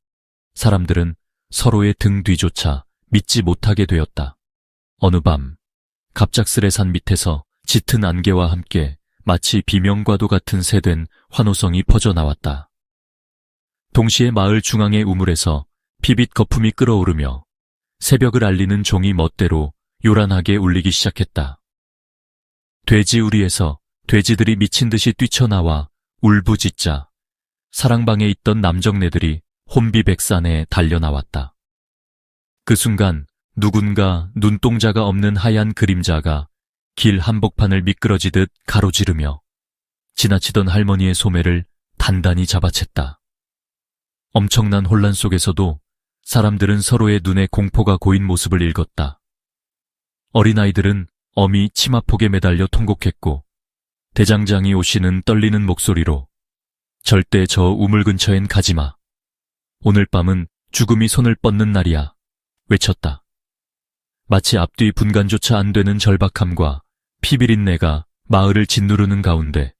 사람들은 서로의 등 뒤조차 믿지 못하게 되었다. 어느 밤 갑작스레 산 밑에서 짙은 안개와 함께 마치 비명과도 같은 새된 환호성이 퍼져나왔다. 동시에 마을 중앙의 우물에서 피빛 거품이 끓어오르며 새벽을 알리는 종이 멋대로 요란하게 울리기 시작했다. 돼지우리에서 돼지들이 미친 듯이 뛰쳐나와 울부짖자 사랑방에 있던 남정네들이 혼비백산에 달려나왔다. 그 순간 누군가 눈동자가 없는 하얀 그림자가 길 한복판을 미끄러지듯 가로지르며 지나치던 할머니의 소매를 단단히 잡아챘다. 엄청난 혼란 속에서도 사람들은 서로의 눈에 공포가 고인 모습을 읽었다. 어린아이들은 어미 치마폭에 매달려 통곡했고 대장장이 오씨는 떨리는 목소리로 절대 저 우물 근처엔 가지마. 오늘 밤은 죽음이 손을 뻗는 날이야. 외쳤다. 마치 앞뒤 분간조차 안 되는 절박함과 피비린내가 마을을 짓누르는 가운데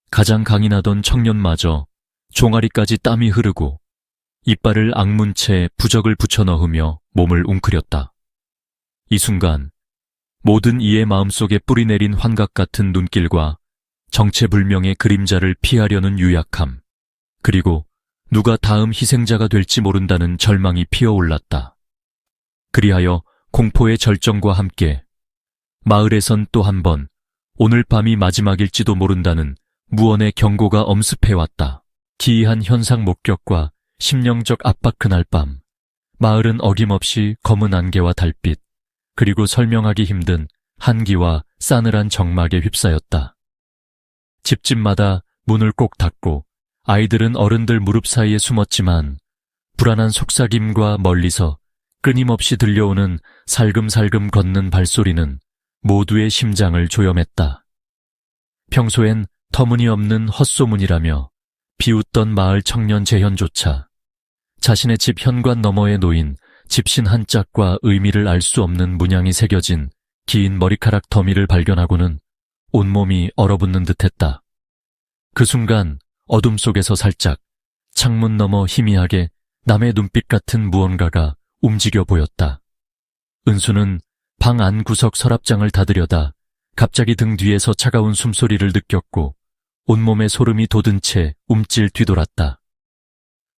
가장 강인하던 청년마저 종아리까지 땀이 흐르고 이빨을 악문 채 부적을 붙여 넣으며 몸을 웅크렸다. 이 순간 모든 이의 마음속에 뿌리내린 환각 같은 눈길과 정체불명의 그림자를 피하려는 유약함, 그리고 누가 다음 희생자가 될지 모른다는 절망이 피어올랐다. 그리하여 공포의 절정과 함께 마을에선 또 한 번 오늘 밤이 마지막일지도 모른다는 무언의 경고가 엄습해왔다. 기이한 현상 목격과 심령적 압박. 그날 밤 마을은 어김없이 검은 안개와 달빛, 그리고 설명하기 힘든 한기와 싸늘한 정막에 휩싸였다. 집집마다 문을 꼭 닫고 아이들은 어른들 무릎 사이에 숨었지만 불안한 속삭임과 멀리서 끊임없이 들려오는 살금살금 걷는 발소리는 모두의 심장을 조염했다. 평소엔 터무니없는 헛소문이라며 비웃던 마을 청년 재현조차 자신의 집 현관 너머에 놓인 집신 한 짝과 의미를 알 수 없는 문양이 새겨진 긴 머리카락 더미를 발견하고는 온몸이 얼어붙는 듯했다. 그 순간 어둠 속에서 살짝 창문 너머 희미하게 남의 눈빛 같은 무언가가 움직여 보였다. 은수는 방 안 구석 서랍장을 닫으려다 갑자기 등 뒤에서 차가운 숨소리를 느꼈고 온몸에 소름이 돋은 채 움찔 뒤돌았다.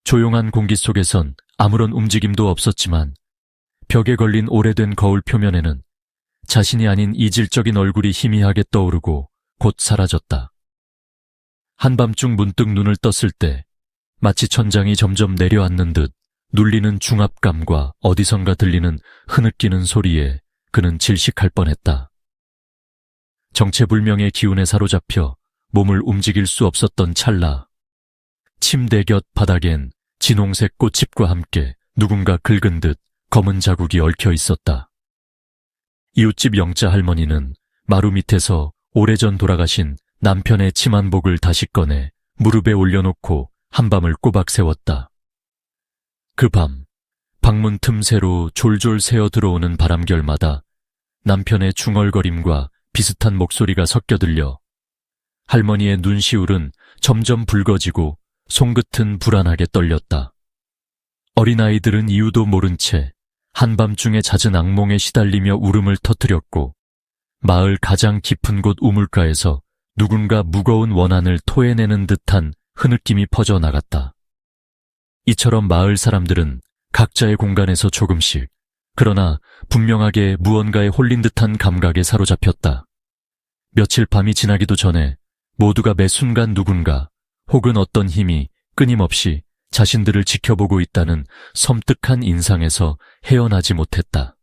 조용한 공기 속에선 아무런 움직임도 없었지만 벽에 걸린 오래된 거울 표면에는 자신이 아닌 이질적인 얼굴이 희미하게 떠오르고 곧 사라졌다. 한밤중 문득 눈을 떴을 때 마치 천장이 점점 내려앉는 듯 눌리는 중압감과 어디선가 들리는 흐느끼는 소리에 그는 질식할 뻔했다. 정체불명의 기운에 사로잡혀 몸을 움직일 수 없었던 찰나, 침대 곁 바닥엔 진홍색 꽃잎과 함께 누군가 긁은 듯 검은 자국이 얽혀 있었다. 이웃집 영자 할머니는 마루 밑에서 오래전 돌아가신 남편의 치만복을 다시 꺼내 무릎에 올려놓고 한밤을 꼬박 세웠다. 그 밤, 방문 틈새로 졸졸 새어 들어오는 바람결마다 남편의 중얼거림과 비슷한 목소리가 섞여 들려 할머니의 눈시울은 점점 붉어지고 손끝은 불안하게 떨렸다. 어린아이들은 이유도 모른 채 한밤중에 잦은 악몽에 시달리며 울음을 터뜨렸고 마을 가장 깊은 곳 우물가에서 누군가 무거운 원한을 토해내는 듯한 흐느낌이 퍼져나갔다. 이처럼 마을 사람들은 각자의 공간에서 조금씩, 그러나 분명하게 무언가에 홀린 듯한 감각에 사로잡혔다. 며칠 밤이 지나기도 전에 모두가 매 순간 누군가 혹은 어떤 힘이 끊임없이 자신들을 지켜보고 있다는 섬뜩한 인상에서 헤어나지 못했다.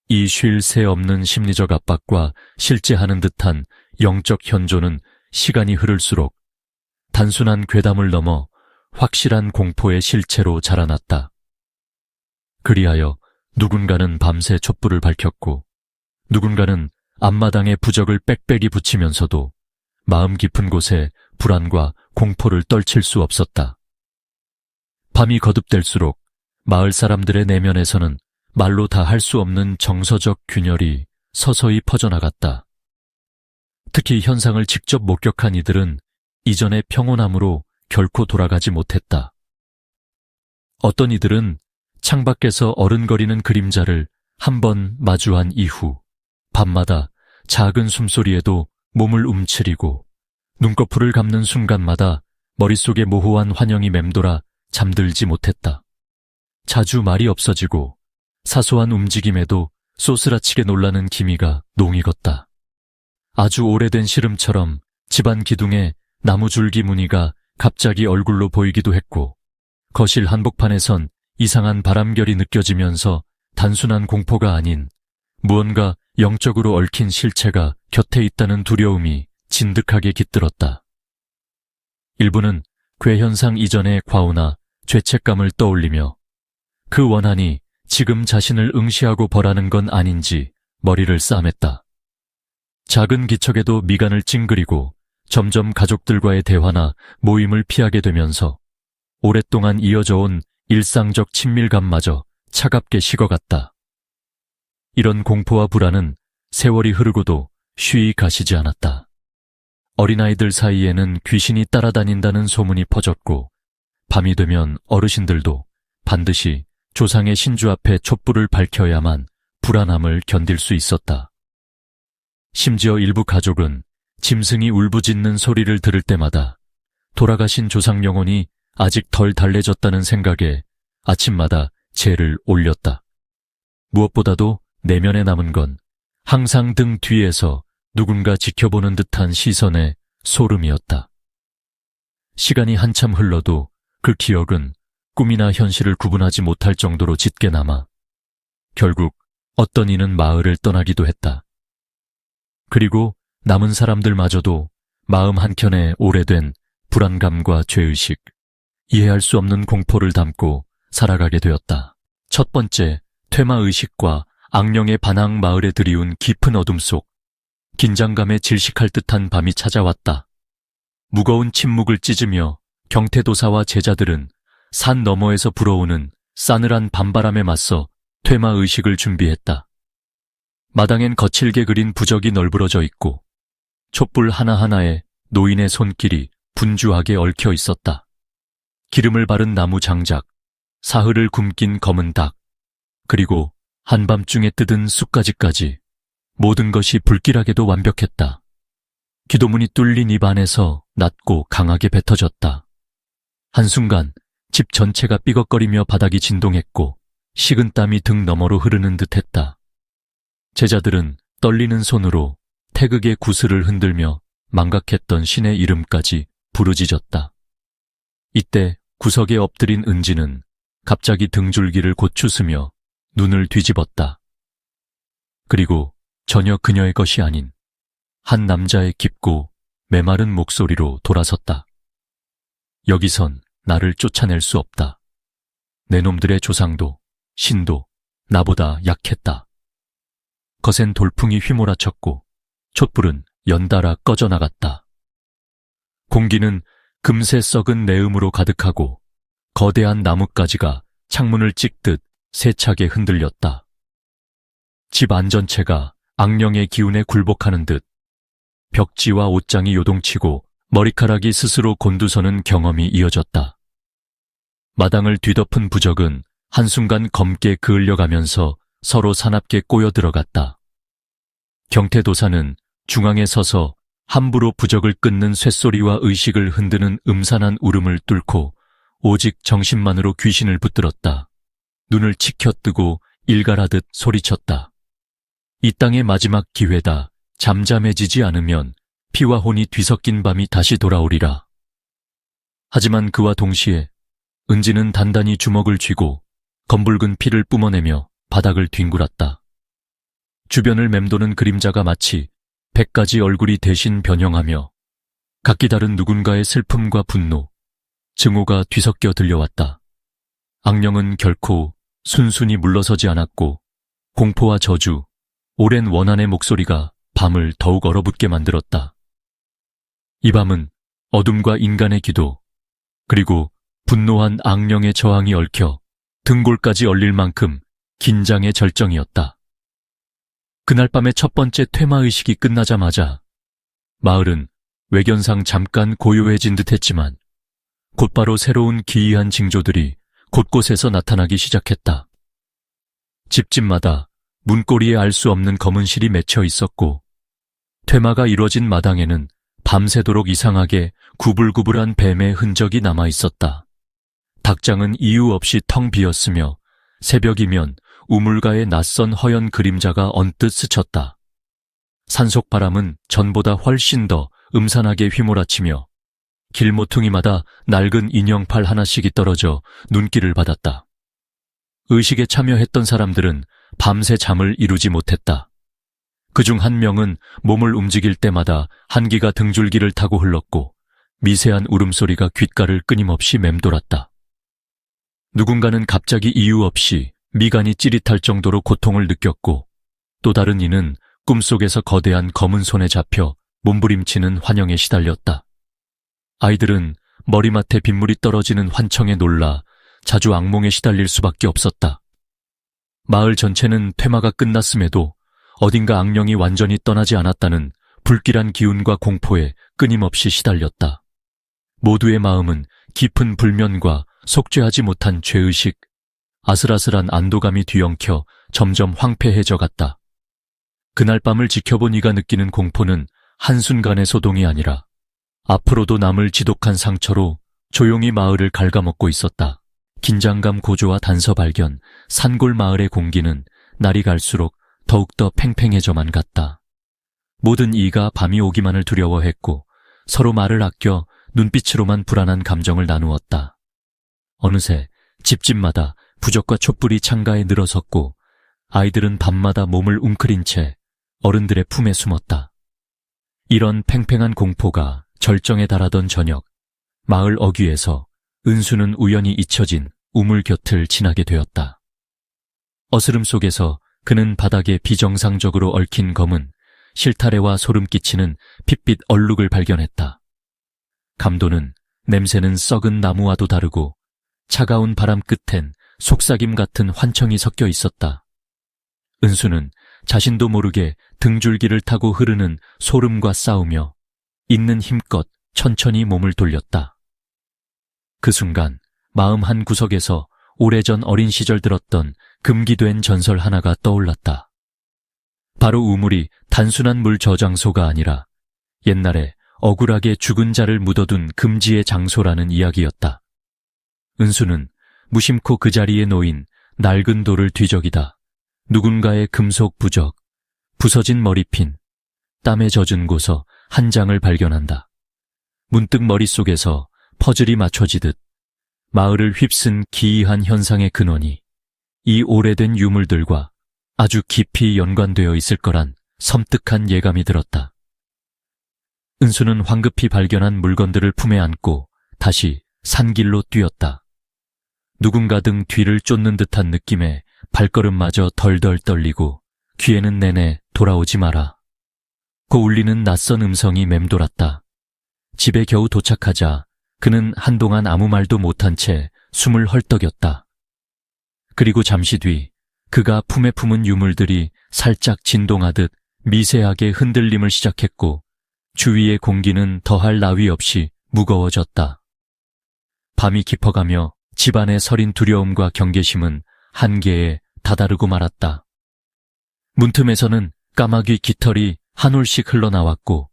이 쉴 새 없는 심리적 압박과 실제하는 듯한 영적 현조는 시간이 흐를수록 단순한 괴담을 넘어 확실한 공포의 실체로 자라났다. 그리하여 누군가는 밤새 촛불을 밝혔고 누군가는 앞마당에 부적을 빽빽이 붙이면서도 마음 깊은 곳에 불안과 공포를 떨칠 수 없었다. 밤이 거듭될수록 마을 사람들의 내면에서는 말로 다 할 수 없는 정서적 균열이 서서히 퍼져나갔다. 특히 현상을 직접 목격한 이들은 이전의 평온함으로 결코 돌아가지 못했다. 어떤 이들은 창밖에서 어른거리는 그림자를 한 번 마주한 이후 밤마다 작은 숨소리에도 몸을 움츠리고 눈꺼풀을 감는 순간마다 머릿속에 모호한 환영이 맴돌아 잠들지 못했다. 자주 말이 없어지고 사소한 움직임에도 쏘스라치게 놀라는 기미가 농익었다. 아주 오래된 시름처럼 집안 기둥에 나무줄기 무늬가 갑자기 얼굴로 보이기도 했고 거실 한복판에선 이상한 바람결이 느껴지면서 단순한 공포가 아닌 무언가 영적으로 얽힌 실체가 곁에 있다는 두려움이 진득하게 깃들었다. 일부는 괴현상 이전의 과오나 죄책감을 떠올리며 그 원한이 지금 자신을 응시하고 벌하는 건 아닌지 머리를 싸맸다. 작은 기척에도 미간을 찡그리고 점점 가족들과의 대화나 모임을 피하게 되면서 오랫동안 이어져온 일상적 친밀감마저 차갑게 식어갔다. 이런 공포와 불안은 세월이 흐르고도 쉬이 가시지 않았다. 어린아이들 사이에는 귀신이 따라다닌다는 소문이 퍼졌고 밤이 되면 어르신들도 반드시 조상의 신주 앞에 촛불을 밝혀야만 불안함을 견딜 수 있었다. 심지어 일부 가족은 짐승이 울부짖는 소리를 들을 때마다 돌아가신 조상 영혼이 아직 덜 달래졌다는 생각에 아침마다 제를 올렸다. 무엇보다도 내면에 남은 건 항상 등 뒤에서 누군가 지켜보는 듯한 시선의 소름이었다. 시간이 한참 흘러도 그 기억은 꿈이나 현실을 구분하지 못할 정도로 짙게 남아 결국 어떤 이는 마을을 떠나기도 했다. 그리고 남은 사람들마저도 마음 한켠에 오래된 불안감과 죄의식, 이해할 수 없는 공포를 담고 살아가게 되었다. 첫 번째, 퇴마의식과 악령의 반항 마을에 들이운 깊은 어둠 속 긴장감에 질식할 듯한 밤이 찾아왔다. 무거운 침묵을 찢으며 경태도사와 제자들은 산 너머에서 불어오는 싸늘한 밤바람에 맞서 퇴마의식을 준비했다. 마당엔 거칠게 그린 부적이 널브러져 있고 촛불 하나하나에 노인의 손길이 분주하게 얽혀 있었다. 기름을 바른 나무 장작, 사흘을 굶긴 검은 닭, 그리고 한밤중에 뜯은 쑥가지까지 모든 것이 불길하게도 완벽했다. 기도문이 뚫린 입 안에서 낮고 강하게 뱉어졌다. 한순간 집 전체가 삐걱거리며 바닥이 진동했고 식은 땀이 등 너머로 흐르는 듯했다. 제자들은 떨리는 손으로 태극의 구슬을 흔들며 망각했던 신의 이름까지 부르짖었다. 이때 구석에 엎드린 은지는 갑자기 등줄기를 고추스며 눈을 뒤집었다. 그리고 전혀 그녀의 것이 아닌 한 남자의 깊고 메마른 목소리로 돌아섰다. 여기선 나를 쫓아낼 수 없다. 내 놈들의 조상도 신도 나보다 약했다. 거센 돌풍이 휘몰아쳤고 촛불은 연달아 꺼져나갔다. 공기는 금세 썩은 내음으로 가득하고 거대한 나뭇가지가 창문을 찍듯 세차게 흔들렸다. 집 안전체가 악령의 기운에 굴복하는 듯 벽지와 옷장이 요동치고 머리카락이 스스로 곤두서는 경험이 이어졌다. 마당을 뒤덮은 부적은 한순간 검게 그을려가면서 서로 사납게 꼬여 들어갔다. 경태도사는 중앙에 서서 함부로 부적을 끊는 쇳소리와 의식을 흔드는 음산한 울음을 뚫고 오직 정신만으로 귀신을 붙들었다. 눈을 치켜뜨고 일갈하듯 소리쳤다. 이 땅의 마지막 기회다. 잠잠해지지 않으면 피와 혼이 뒤섞인 밤이 다시 돌아오리라. 하지만 그와 동시에 은지는 단단히 주먹을 쥐고 검붉은 피를 뿜어내며 바닥을 뒹굴었다. 주변을 맴도는 그림자가 마치 100가지 얼굴이 대신 변형하며 각기 다른 누군가의 슬픔과 분노, 증오가 뒤섞여 들려왔다. 악령은 결코 순순히 물러서지 않았고 공포와 저주, 오랜 원한의 목소리가 밤을 더욱 얼어붙게 만들었다. 이 밤은 어둠과 인간의 기도, 그리고 분노한 악령의 저항이 얽혀 등골까지 얼릴 만큼 긴장의 절정이었다. 그날 밤의 첫 번째 퇴마의식이 끝나자마자 마을은 외견상 잠깐 고요해진 듯했지만 곧바로 새로운 기이한 징조들이 곳곳에서 나타나기 시작했다. 집집마다 문고리에 알 수 없는 검은 실이 맺혀 있었고 퇴마가 이루어진 마당에는 밤새도록 이상하게 구불구불한 뱀의 흔적이 남아 있었다. 닭장은 이유 없이 텅 비었으며 새벽이면 우물가의 낯선 허연 그림자가 언뜻 스쳤다. 산속 바람은 전보다 훨씬 더 음산하게 휘몰아치며 길모퉁이마다 낡은 인형팔 하나씩이 떨어져 눈길을 받았다. 의식에 참여했던 사람들은 밤새 잠을 이루지 못했다. 그중 한 명은 몸을 움직일 때마다 한기가 등줄기를 타고 흘렀고 미세한 울음소리가 귓가를 끊임없이 맴돌았다. 누군가는 갑자기 이유 없이 미간이 찌릿할 정도로 고통을 느꼈고 또 다른 이는 꿈속에서 거대한 검은 손에 잡혀 몸부림치는 환영에 시달렸다. 아이들은 머리맡에 빗물이 떨어지는 환청에 놀라 자주 악몽에 시달릴 수밖에 없었다. 마을 전체는 퇴마가 끝났음에도 어딘가 악령이 완전히 떠나지 않았다는 불길한 기운과 공포에 끊임없이 시달렸다. 모두의 마음은 깊은 불면과 속죄하지 못한 죄의식, 아슬아슬한 안도감이 뒤엉켜 점점 황폐해져 갔다. 그날 밤을 지켜본 이가 느끼는 공포는 한순간의 소동이 아니라 앞으로도 남을 지독한 상처로 조용히 마을을 갉아먹고 있었다. 긴장감 고조와 단서 발견, 산골 마을의 공기는 날이 갈수록 더욱더 팽팽해져만 갔다. 모든 이가 밤이 오기만을 두려워했고 서로 말을 아껴 눈빛으로만 불안한 감정을 나누었다. 어느새 집집마다 부적과 촛불이 창가에 늘어섰고 아이들은 밤마다 몸을 웅크린 채 어른들의 품에 숨었다. 이런 팽팽한 공포가 절정에 달하던 저녁, 마을 어귀에서 은수는 우연히 잊혀진 우물 곁을 지나게 되었다. 어스름 속에서 그는 바닥에 비정상적으로 얽힌 검은 실타래와 소름 끼치는 핏빛 얼룩을 발견했다. 감도는 냄새는 썩은 나무와도 다르고 차가운 바람 끝엔 속삭임 같은 환청이 섞여 있었다. 은수는 자신도 모르게 등줄기를 타고 흐르는 소름과 싸우며 있는 힘껏 천천히 몸을 돌렸다. 그 순간 마음 한 구석에서 오래전 어린 시절 들었던 금기된 전설 하나가 떠올랐다. 바로 우물이 단순한 물 저장소가 아니라 옛날에 억울하게 죽은 자를 묻어둔 금지의 장소라는 이야기였다. 은수는 무심코 그 자리에 놓인 낡은 돌을 뒤적이다 누군가의 금속 부적, 부서진 머리핀, 땀에 젖은 고서 한 장을 발견한다. 문득 머릿속에서 퍼즐이 맞춰지듯 마을을 휩쓴 기이한 현상의 근원이 이 오래된 유물들과 아주 깊이 연관되어 있을 거란 섬뜩한 예감이 들었다. 은수는 황급히 발견한 물건들을 품에 안고 다시 산길로 뛰었다. 누군가 등 뒤를 쫓는 듯한 느낌에 발걸음마저 덜덜 떨리고 귀에는 내내 돌아오지 마라. 고 울리는 낯선 음성이 맴돌았다. 집에 겨우 도착하자 그는 한동안 아무 말도 못한 채 숨을 헐떡였다. 그리고 잠시 뒤 그가 품에 품은 유물들이 살짝 진동하듯 미세하게 흔들림을 시작했고 주위의 공기는 더할 나위 없이 무거워졌다. 밤이 깊어가며 집안의 서린 두려움과 경계심은 한계에 다다르고 말았다. 문틈에서는 까마귀 깃털이 한 올씩 흘러나왔고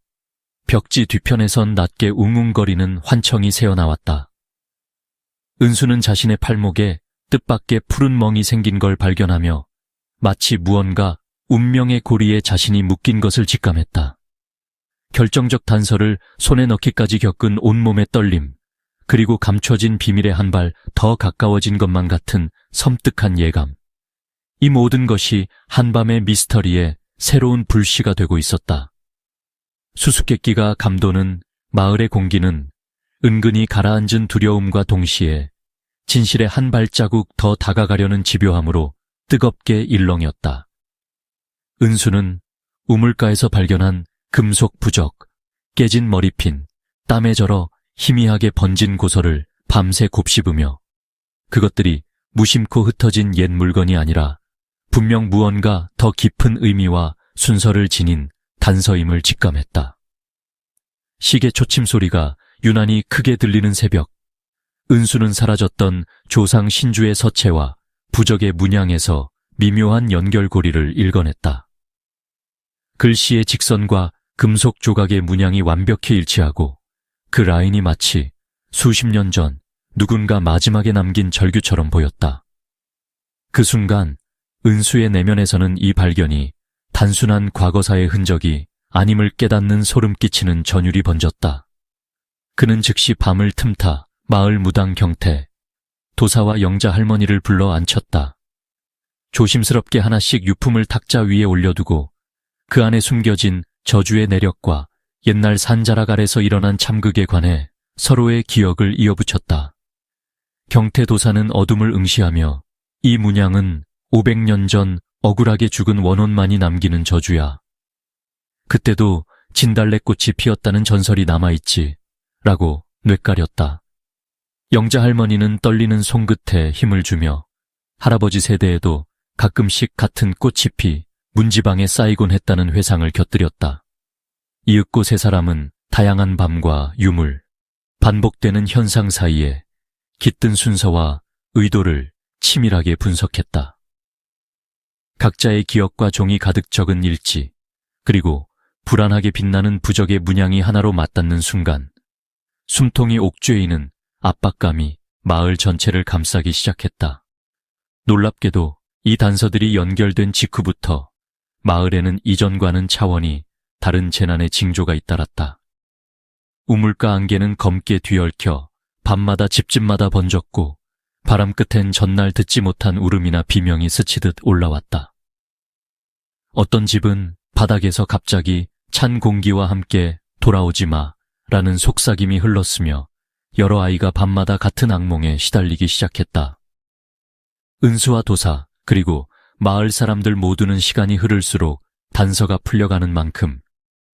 벽지 뒤편에선 낮게 웅웅거리는 환청이 새어나왔다. 은수는 자신의 팔목에 뜻밖의 푸른 멍이 생긴 걸 발견하며 마치 무언가 운명의 고리에 자신이 묶인 것을 직감했다. 결정적 단서를 손에 넣기까지 겪은 온몸의 떨림, 그리고 감춰진 비밀에 한 발 더 가까워진 것만 같은 섬뜩한 예감. 이 모든 것이 한밤의 미스터리에 새로운 불씨가 되고 있었다. 수수께끼가 감도는 마을의 공기는 은근히 가라앉은 두려움과 동시에 진실의 한 발자국 더 다가가려는 집요함으로 뜨겁게 일렁였다. 은수는 우물가에서 발견한 금속 부적, 깨진 머리핀, 땀에 절어 희미하게 번진 고서를 밤새 곱씹으며 그것들이 무심코 흩어진 옛 물건이 아니라 분명 무언가 더 깊은 의미와 순서를 지닌 단서임을 직감했다. 시계 초침 소리가 유난히 크게 들리는 새벽, 은수는 사라졌던 조상 신주의 서체와 부적의 문양에서 미묘한 연결고리를 읽어냈다. 글씨의 직선과 금속 조각의 문양이 완벽히 일치하고 그 라인이 마치 수십 년 전 누군가 마지막에 남긴 절규처럼 보였다. 그 순간 은수의 내면에서는 이 발견이 단순한 과거사의 흔적이 아님을 깨닫는 소름 끼치는 전율이 번졌다. 그는 즉시 밤을 틈타 마을 무당 경태, 도사와 영자 할머니를 불러 앉혔다. 조심스럽게 하나씩 유품을 탁자 위에 올려두고 그 안에 숨겨진 저주의 내력과 옛날 산자락 아래서 일어난 참극에 관해 서로의 기억을 이어붙였다. 경태 도사는 어둠을 응시하며 이 문양은 500년 전 억울하게 죽은 원혼만이 남기는 저주야. 그때도 진달래꽃이 피었다는 전설이 남아있지 라고 뇌까렸다. 영자 할머니는 떨리는 손끝에 힘을 주며 할아버지 세대에도 가끔씩 같은 꽃이 피 문지방에 쌓이곤 했다는 회상을 곁들였다. 이윽고 세 사람은 다양한 밤과 유물, 반복되는 현상 사이에 깃든 순서와 의도를 치밀하게 분석했다. 각자의 기억과 종이 가득 적은 일지, 그리고 불안하게 빛나는 부적의 문양이 하나로 맞닿는 순간 숨통이 옥죄이는 압박감이 마을 전체를 감싸기 시작했다. 놀랍게도 이 단서들이 연결된 직후부터 마을에는 이전과는 차원이 다른 재난의 징조가 잇따랐다. 우물가 안개는 검게 뒤얽혀 밤마다 집집마다 번졌고 바람 끝엔 전날 듣지 못한 울음이나 비명이 스치듯 올라왔다. 어떤 집은 바닥에서 갑자기 찬 공기와 함께 돌아오지 마라는 속삭임이 흘렀으며 여러 아이가 밤마다 같은 악몽에 시달리기 시작했다. 은수와 도사 그리고 마을 사람들 모두는 시간이 흐를수록 단서가 풀려가는 만큼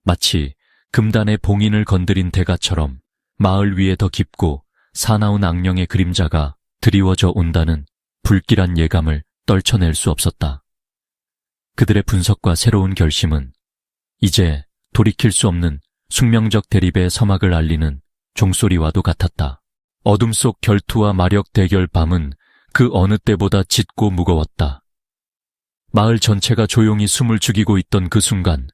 마치 금단의 봉인을 건드린 대가처럼 마을 위에 더 깊고 사나운 악령의 그림자가 드리워져 온다는 불길한 예감을 떨쳐낼 수 없었다. 그들의 분석과 새로운 결심은 이제 돌이킬 수 없는 숙명적 대립의 서막을 알리는 종소리와도 같았다. 어둠 속 결투와 마력 대결 밤은 그 어느 때보다 짙고 무거웠다. 마을 전체가 조용히 숨을 죽이고 있던 그 순간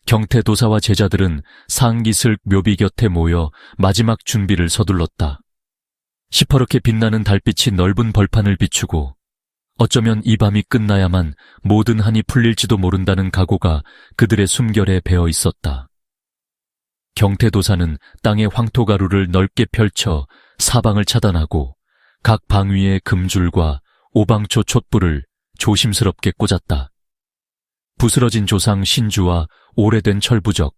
경태 도사와 제자들은 상기슬 묘비 곁에 모여 마지막 준비를 서둘렀다. 시퍼렇게 빛나는 달빛이 넓은 벌판을 비추고 어쩌면 이 밤이 끝나야만 모든 한이 풀릴지도 모른다는 각오가 그들의 숨결에 배어 있었다. 경태 도사는 땅의 황토가루를 넓게 펼쳐 사방을 차단하고 각 방 위에 금줄과 오방초 촛불을 조심스럽게 꽂았다. 부스러진 조상 신주와 오래된 철부적,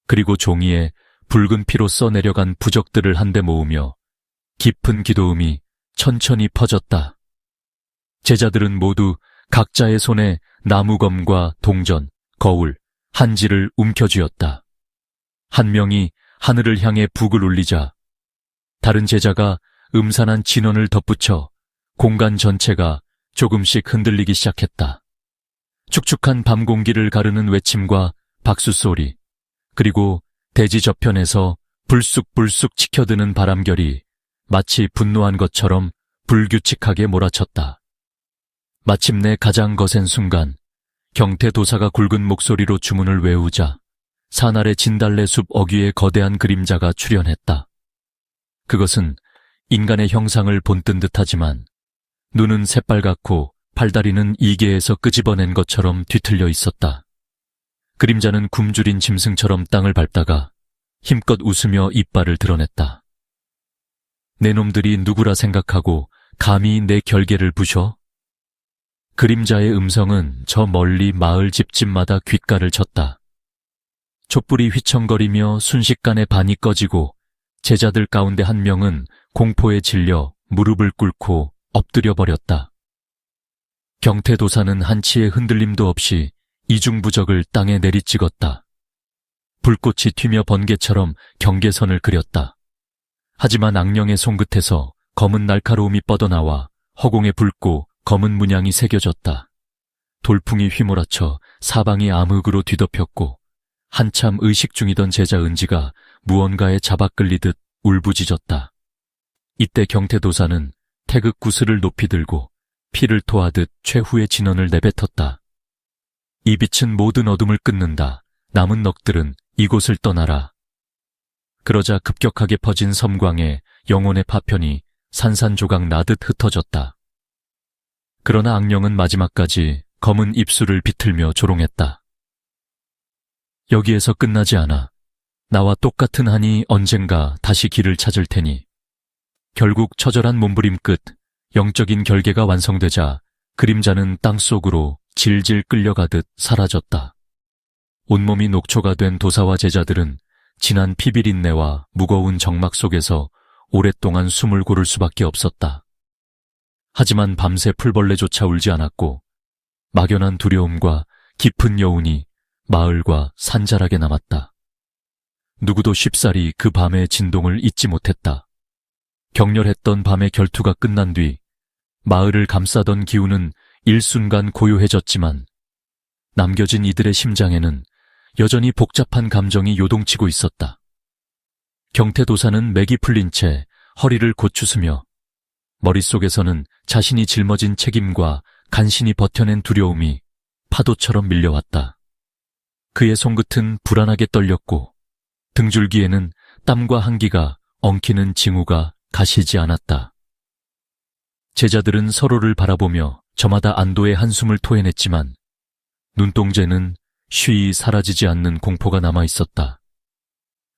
그리고 종이에 붉은 피로 써내려간 부적들을 한데 모으며 깊은 기도음이 천천히 퍼졌다. 제자들은 모두 각자의 손에 나무검과 동전, 거울, 한지를 움켜쥐었다. 한 명이 하늘을 향해 북을 울리자 다른 제자가 음산한 진원을 덧붙여 공간 전체가 조금씩 흔들리기 시작했다. 축축한 밤 공기를 가르는 외침과 박수 소리, 그리고 대지 저편에서 불쑥불쑥 치켜드는 바람결이 마치 분노한 것처럼 불규칙하게 몰아쳤다. 마침내 가장 거센 순간, 경태도사가 굵은 목소리로 주문을 외우자 산 아래 진달래 숲 어귀에 거대한 그림자가 출현했다. 그것은 인간의 형상을 본뜬 듯하지만 눈은 새빨갛고 팔다리는 이계에서 끄집어낸 것처럼 뒤틀려 있었다. 그림자는 굶주린 짐승처럼 땅을 밟다가 힘껏 웃으며 이빨을 드러냈다. 내 놈들이 누구라 생각하고 감히 내 결계를 부셔? 그림자의 음성은 저 멀리 마을 집집마다 귓가를 쳤다. 촛불이 휘청거리며 순식간에 반이 꺼지고 제자들 가운데 한 명은 공포에 질려 무릎을 꿇고 엎드려 버렸다. 경태도사는 한치의 흔들림도 없이 이중부적을 땅에 내리찍었다. 불꽃이 튀며 번개처럼 경계선을 그렸다. 하지만 악령의 손끝에서 검은 날카로움이 뻗어나와 허공에 붉고 검은 문양이 새겨졌다. 돌풍이 휘몰아쳐 사방이 암흑으로 뒤덮였고 한참 의식 중이던 제자 은지가 무언가에 잡아 끌리듯 울부짖었다. 이때 경태도사는 태극 구슬을 높이 들고 피를 토하듯 최후의 진언을 내뱉었다. 이 빛은 모든 어둠을 끊는다. 남은 넋들은 이곳을 떠나라. 그러자 급격하게 퍼진 섬광에 영혼의 파편이 산산조각 나듯 흩어졌다. 그러나 악령은 마지막까지 검은 입술을 비틀며 조롱했다. 여기에서 끝나지 않아. 나와 똑같은 한이 언젠가 다시 길을 찾을 테니. 결국 처절한 몸부림 끝 영적인 결계가 완성되자 그림자는 땅속으로 질질 끌려가듯 사라졌다. 온몸이 녹초가 된 도사와 제자들은 진한 피비린내와 무거운 정막 속에서 오랫동안 숨을 고를 수밖에 없었다. 하지만 밤새 풀벌레조차 울지 않았고 막연한 두려움과 깊은 여운이 마을과 산자락에 남았다. 누구도 쉽사리 그 밤의 진동을 잊지 못했다. 격렬했던 밤의 결투가 끝난 뒤 마을을 감싸던 기운은 일순간 고요해졌지만 남겨진 이들의 심장에는 여전히 복잡한 감정이 요동치고 있었다. 경태도사는 맥이 풀린 채 허리를 곧추으며 머릿속에서는 자신이 짊어진 책임과 간신히 버텨낸 두려움이 파도처럼 밀려왔다. 그의 손끝은 불안하게 떨렸고 등줄기에는 땀과 한기가 엉키는 징후가 가시지 않았다. 제자들은 서로를 바라보며 저마다 안도의 한숨을 토해냈지만 눈동자는 쉬이 사라지지 않는 공포가 남아있었다.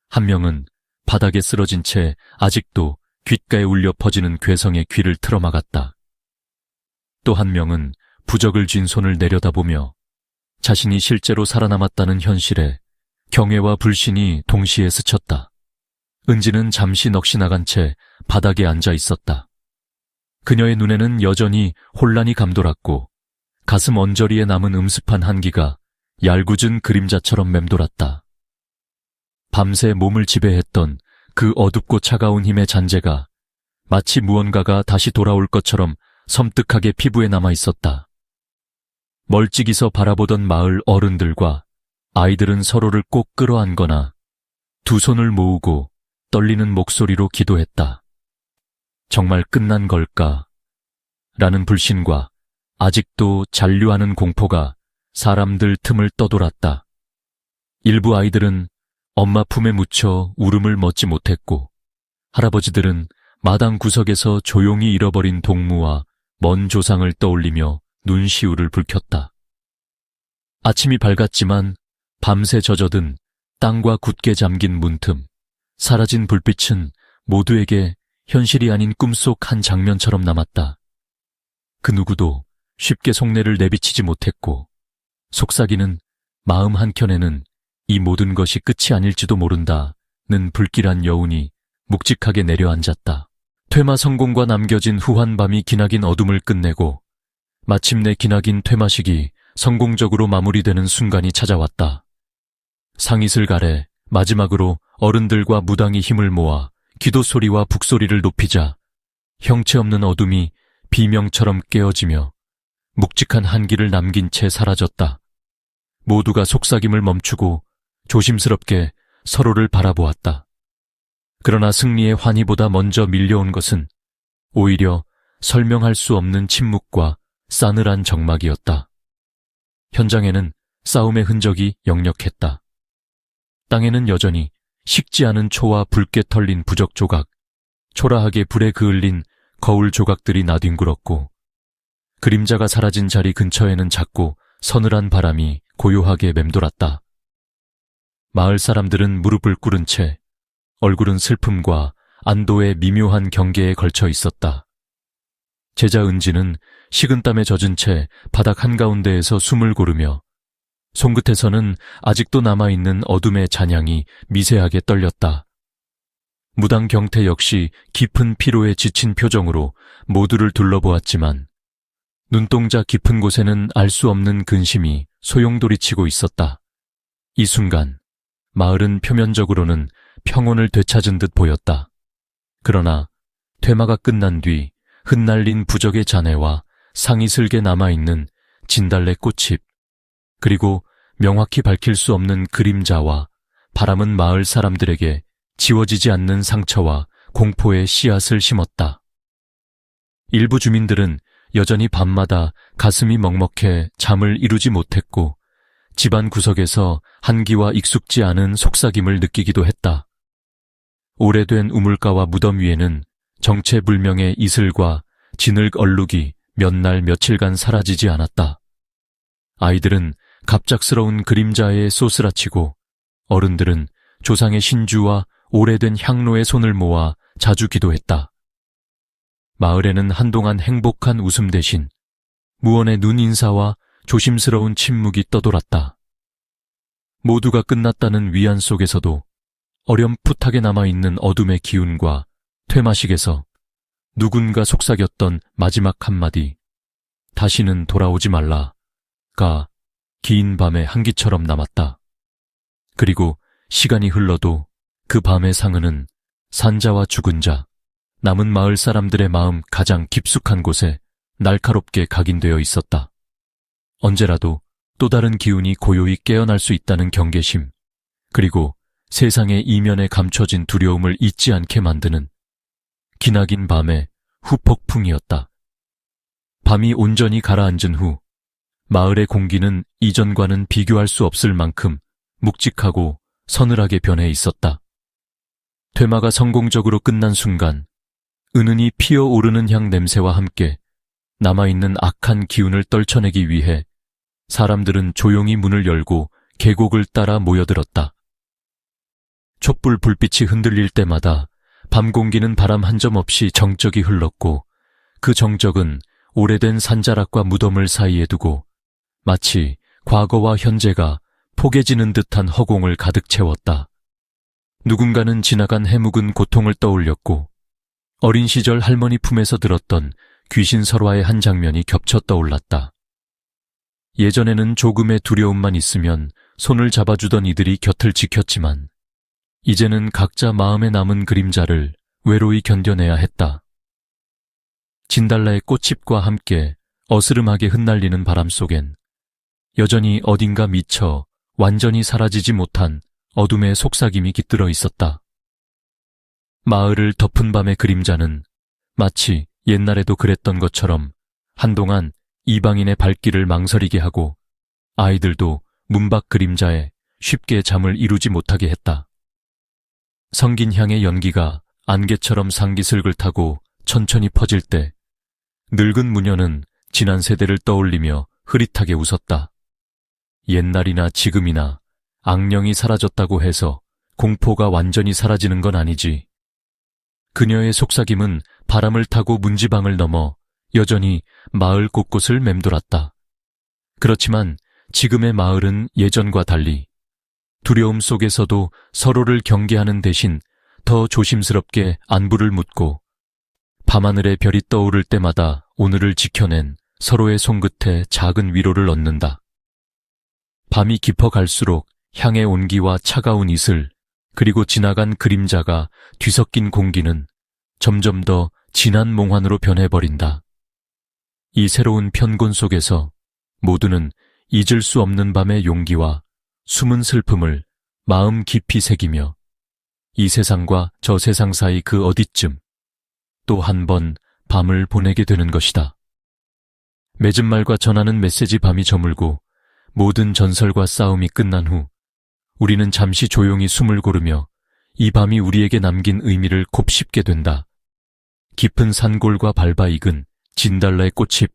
한 명은 바닥에 쓰러진 채 아직도 귓가에 울려 퍼지는 괴성의 귀를 틀어막았다. 또 한 명은 부적을 쥔 손을 내려다보며 자신이 실제로 살아남았다는 현실에 경외와 불신이 동시에 스쳤다. 은지는 잠시 넋이 나간 채 바닥에 앉아 있었다. 그녀의 눈에는 여전히 혼란이 감돌았고 가슴 언저리에 남은 음습한 한기가 얄궂은 그림자처럼 맴돌았다. 밤새 몸을 지배했던 그 어둡고 차가운 힘의 잔재가 마치 무언가가 다시 돌아올 것처럼 섬뜩하게 피부에 남아 있었다. 멀찍이서 바라보던 마을 어른들과 아이들은 서로를 꼭 끌어안거나 두 손을 모으고 떨리는 목소리로 기도했다. 정말 끝난 걸까? 라는 불신과 아직도 잔류하는 공포가 사람들 틈을 떠돌았다. 일부 아이들은 엄마 품에 묻혀 울음을 멎지 못했고 할아버지들은 마당 구석에서 조용히 잃어버린 동무와 먼 조상을 떠올리며 눈시울을 붉혔다. 아침이 밝았지만 밤새 젖어든 땅과 굳게 잠긴 문틈, 사라진 불빛은 모두에게 현실이 아닌 꿈속 한 장면처럼 남았다. 그 누구도 쉽게 속내를 내비치지 못했고 속삭이는 마음 한켠에는 이 모든 것이 끝이 아닐지도 모른다 불길한 여운이 묵직하게 내려앉았다. 퇴마 성공과 남겨진 후한 밤이 기나긴 어둠을 끝내고 마침내 기나긴 퇴마식이 성공적으로 마무리되는 순간이 찾아왔다. 상잇을 가래 마지막으로 어른들과 무당이 힘을 모아 기도 소리와 북소리를 높이자 형체 없는 어둠이 비명처럼 깨어지며 묵직한 한기를 남긴 채 사라졌다. 모두가 속삭임을 멈추고 조심스럽게 서로를 바라보았다. 그러나 승리의 환희보다 먼저 밀려온 것은 오히려 설명할 수 없는 침묵과 싸늘한 정막이었다. 현장에는 싸움의 흔적이 역력했다. 땅에는 여전히 식지 않은 초와 붉게 털린 부적 조각, 초라하게 불에 그을린 거울 조각들이 나뒹굴었고 그림자가 사라진 자리 근처에는 작고 서늘한 바람이 고요하게 맴돌았다. 마을 사람들은 무릎을 꿇은 채 얼굴은 슬픔과 안도의 미묘한 경계에 걸쳐 있었다. 제자 은지는 식은땀에 젖은 채 바닥 한가운데에서 숨을 고르며 손끝에서는 아직도 남아있는 어둠의 잔향이 미세하게 떨렸다. 무당 경태 역시 깊은 피로에 지친 표정으로 모두를 둘러보았지만 눈동자 깊은 곳에는 알 수 없는 근심이 소용돌이치고 있었다. 이 순간 마을은 표면적으로는 평온을 되찾은 듯 보였다. 그러나 퇴마가 끝난 뒤 흩날린 부적의 잔해와 상이슬게 남아있는 진달래 꽃잎, 그리고 명확히 밝힐 수 없는 그림자와 바람은 마을 사람들에게 지워지지 않는 상처와 공포의 씨앗을 심었다. 일부 주민들은 여전히 밤마다 가슴이 먹먹해 잠을 이루지 못했고 집안 구석에서 한기와 익숙지 않은 속삭임을 느끼기도 했다. 오래된 우물가와 무덤 위에는 정체불명의 이슬과 진흙 얼룩이 몇 날 며칠간 사라지지 않았다. 아이들은 갑작스러운 그림자에 쏘스라치고 어른들은 조상의 신주와 오래된 향로의 손을 모아 자주 기도했다. 마을에는 한동안 행복한 웃음 대신 무언의 눈인사와 조심스러운 침묵이 떠돌았다. 모두가 끝났다는 위안 속에서도 어렴풋하게 남아있는 어둠의 기운과 퇴마식에서 누군가 속삭였던 마지막 한마디, 다시는 돌아오지 말라가 긴 밤의 한기처럼 남았다. 그리고 시간이 흘러도 그 밤의 상흔은 산자와 죽은 자, 남은 마을 사람들의 마음 가장 깊숙한 곳에 날카롭게 각인되어 있었다. 언제라도 또 다른 기운이 고요히 깨어날 수 있다는 경계심, 그리고 세상의 이면에 감춰진 두려움을 잊지 않게 만드는 기나긴 밤의 후폭풍이었다. 밤이 온전히 가라앉은 후 마을의 공기는 이전과는 비교할 수 없을 만큼 묵직하고 서늘하게 변해 있었다. 퇴마가 성공적으로 끝난 순간 은은히 피어오르는 향 냄새와 함께 남아있는 악한 기운을 떨쳐내기 위해 사람들은 조용히 문을 열고 계곡을 따라 모여들었다. 촛불 불빛이 흔들릴 때마다 밤 공기는 바람 한 점 없이 정적이 흘렀고 그 정적은 오래된 산자락과 무덤을 사이에 두고 마치 과거와 현재가 포개지는 듯한 허공을 가득 채웠다. 누군가는 지나간 해묵은 고통을 떠올렸고 어린 시절 할머니 품에서 들었던 귀신 설화의 한 장면이 겹쳐 떠올랐다. 예전에는 조금의 두려움만 있으면 손을 잡아주던 이들이 곁을 지켰지만 이제는 각자 마음에 남은 그림자를 외로이 견뎌내야 했다. 진달래의 꽃잎과 함께 어스름하게 흩날리는 바람 속엔 여전히 어딘가 미쳐 완전히 사라지지 못한 어둠의 속삭임이 깃들어 있었다. 마을을 덮은 밤의 그림자는 마치 옛날에도 그랬던 것처럼 한동안 이방인의 발길을 망설이게 하고 아이들도 문밖 그림자에 쉽게 잠을 이루지 못하게 했다. 성긴 향의 연기가 안개처럼 상기슬글 타고 천천히 퍼질 때 늙은 무녀는 지난 세대를 떠올리며 흐릿하게 웃었다. 옛날이나 지금이나 악령이 사라졌다고 해서 공포가 완전히 사라지는 건 아니지. 그녀의 속삭임은 바람을 타고 문지방을 넘어 여전히 마을 곳곳을 맴돌았다. 그렇지만 지금의 마을은 예전과 달리 두려움 속에서도 서로를 경계하는 대신 더 조심스럽게 안부를 묻고 밤하늘에 별이 떠오를 때마다 오늘을 지켜낸 서로의 손끝에 작은 위로를 얻는다. 밤이 깊어갈수록 향의 온기와 차가운 이슬, 그리고 지나간 그림자가 뒤섞인 공기는 점점 더 진한 몽환으로 변해버린다. 이 새로운 편곤 속에서 모두는 잊을 수 없는 밤의 용기와 숨은 슬픔을 마음 깊이 새기며 이 세상과 저 세상 사이 그 어디쯤 또 한 번 밤을 보내게 되는 것이다. 맺은 말과 전하는 메시지 밤이 저물고 모든 전설과 싸움이 끝난 후 우리는 잠시 조용히 숨을 고르며 이 밤이 우리에게 남긴 의미를 곱씹게 된다. 깊은 산골과 밟아 익은 진달래의 꽃잎,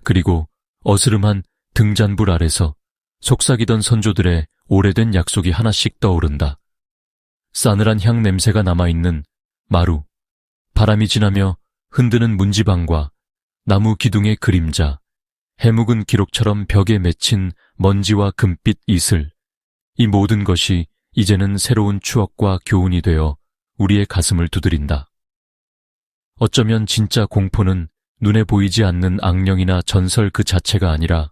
그리고 어스름한 등잔불 아래서 속삭이던 선조들의 오래된 약속이 하나씩 떠오른다. 싸늘한 향 냄새가 남아있는 마루, 바람이 지나며 흔드는 문지방과 나무 기둥의 그림자, 해묵은 기록처럼 벽에 맺힌 먼지와 금빛 이슬, 이 모든 것이 이제는 새로운 추억과 교훈이 되어 우리의 가슴을 두드린다. 어쩌면 진짜 공포는 눈에 보이지 않는 악령이나 전설 그 자체가 아니라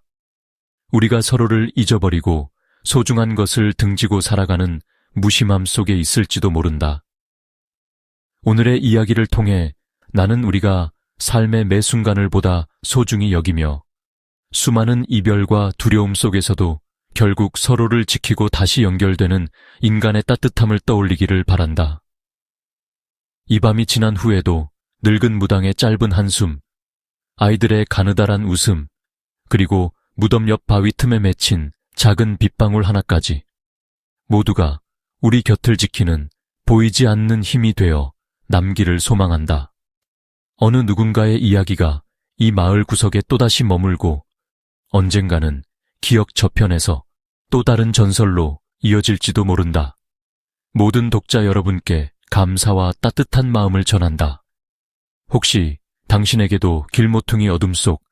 우리가 서로를 잊어버리고 소중한 것을 등지고 살아가는 무심함 속에 있을지도 모른다. 오늘의 이야기를 통해 나는 우리가 삶의 매 순간을 보다 소중히 여기며 수많은 이별과 두려움 속에서도 결국 서로를 지키고 다시 연결되는 인간의 따뜻함을 떠올리기를 바란다. 이 밤이 지난 후에도 늙은 무당의 짧은 한숨, 아이들의 가느다란 웃음, 그리고 무덤 옆 바위 틈에 맺힌 작은 빗방울 하나까지 모두가 우리 곁을 지키는 보이지 않는 힘이 되어 남기를 소망한다. 어느 누군가의 이야기가 이 마을 구석에 또다시 머물고 언젠가는 기억 저편에서 또 다른 전설로 이어질지도 모른다. 모든 독자 여러분께 감사와 따뜻한 마음을 전한다. 혹시 당신에게도 길모퉁이 어둠 속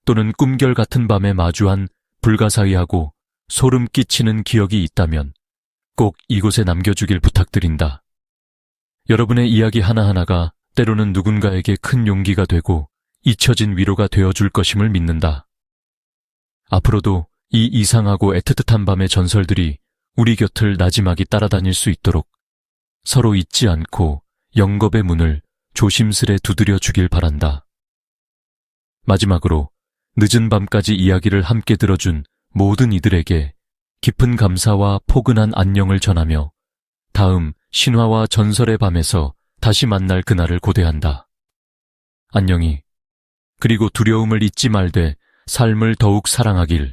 또는 꿈결 같은 밤에 마주한 불가사의하고 소름 끼치는 기억이 있다면 꼭 이곳에 남겨주길 부탁드린다. 여러분의 이야기 하나하나가 때로는 누군가에게 큰 용기가 되고 잊혀진 위로가 되어줄 것임을 믿는다. 앞으로도 이 이상하고 애틋한 밤의 전설들이 우리 곁을 나지막이 따라다닐 수 있도록 서로 잊지 않고 영겁의 문을 조심스레 두드려 주길 바란다. 마지막으로 늦은 밤까지 이야기를 함께 들어준 모든 이들에게 깊은 감사와 포근한 안녕을 전하며 다음 신화와 전설의 밤에서 다시 만날 그날을 고대한다. 안녕히, 그리고 두려움을 잊지 말되 삶을 더욱 사랑하길.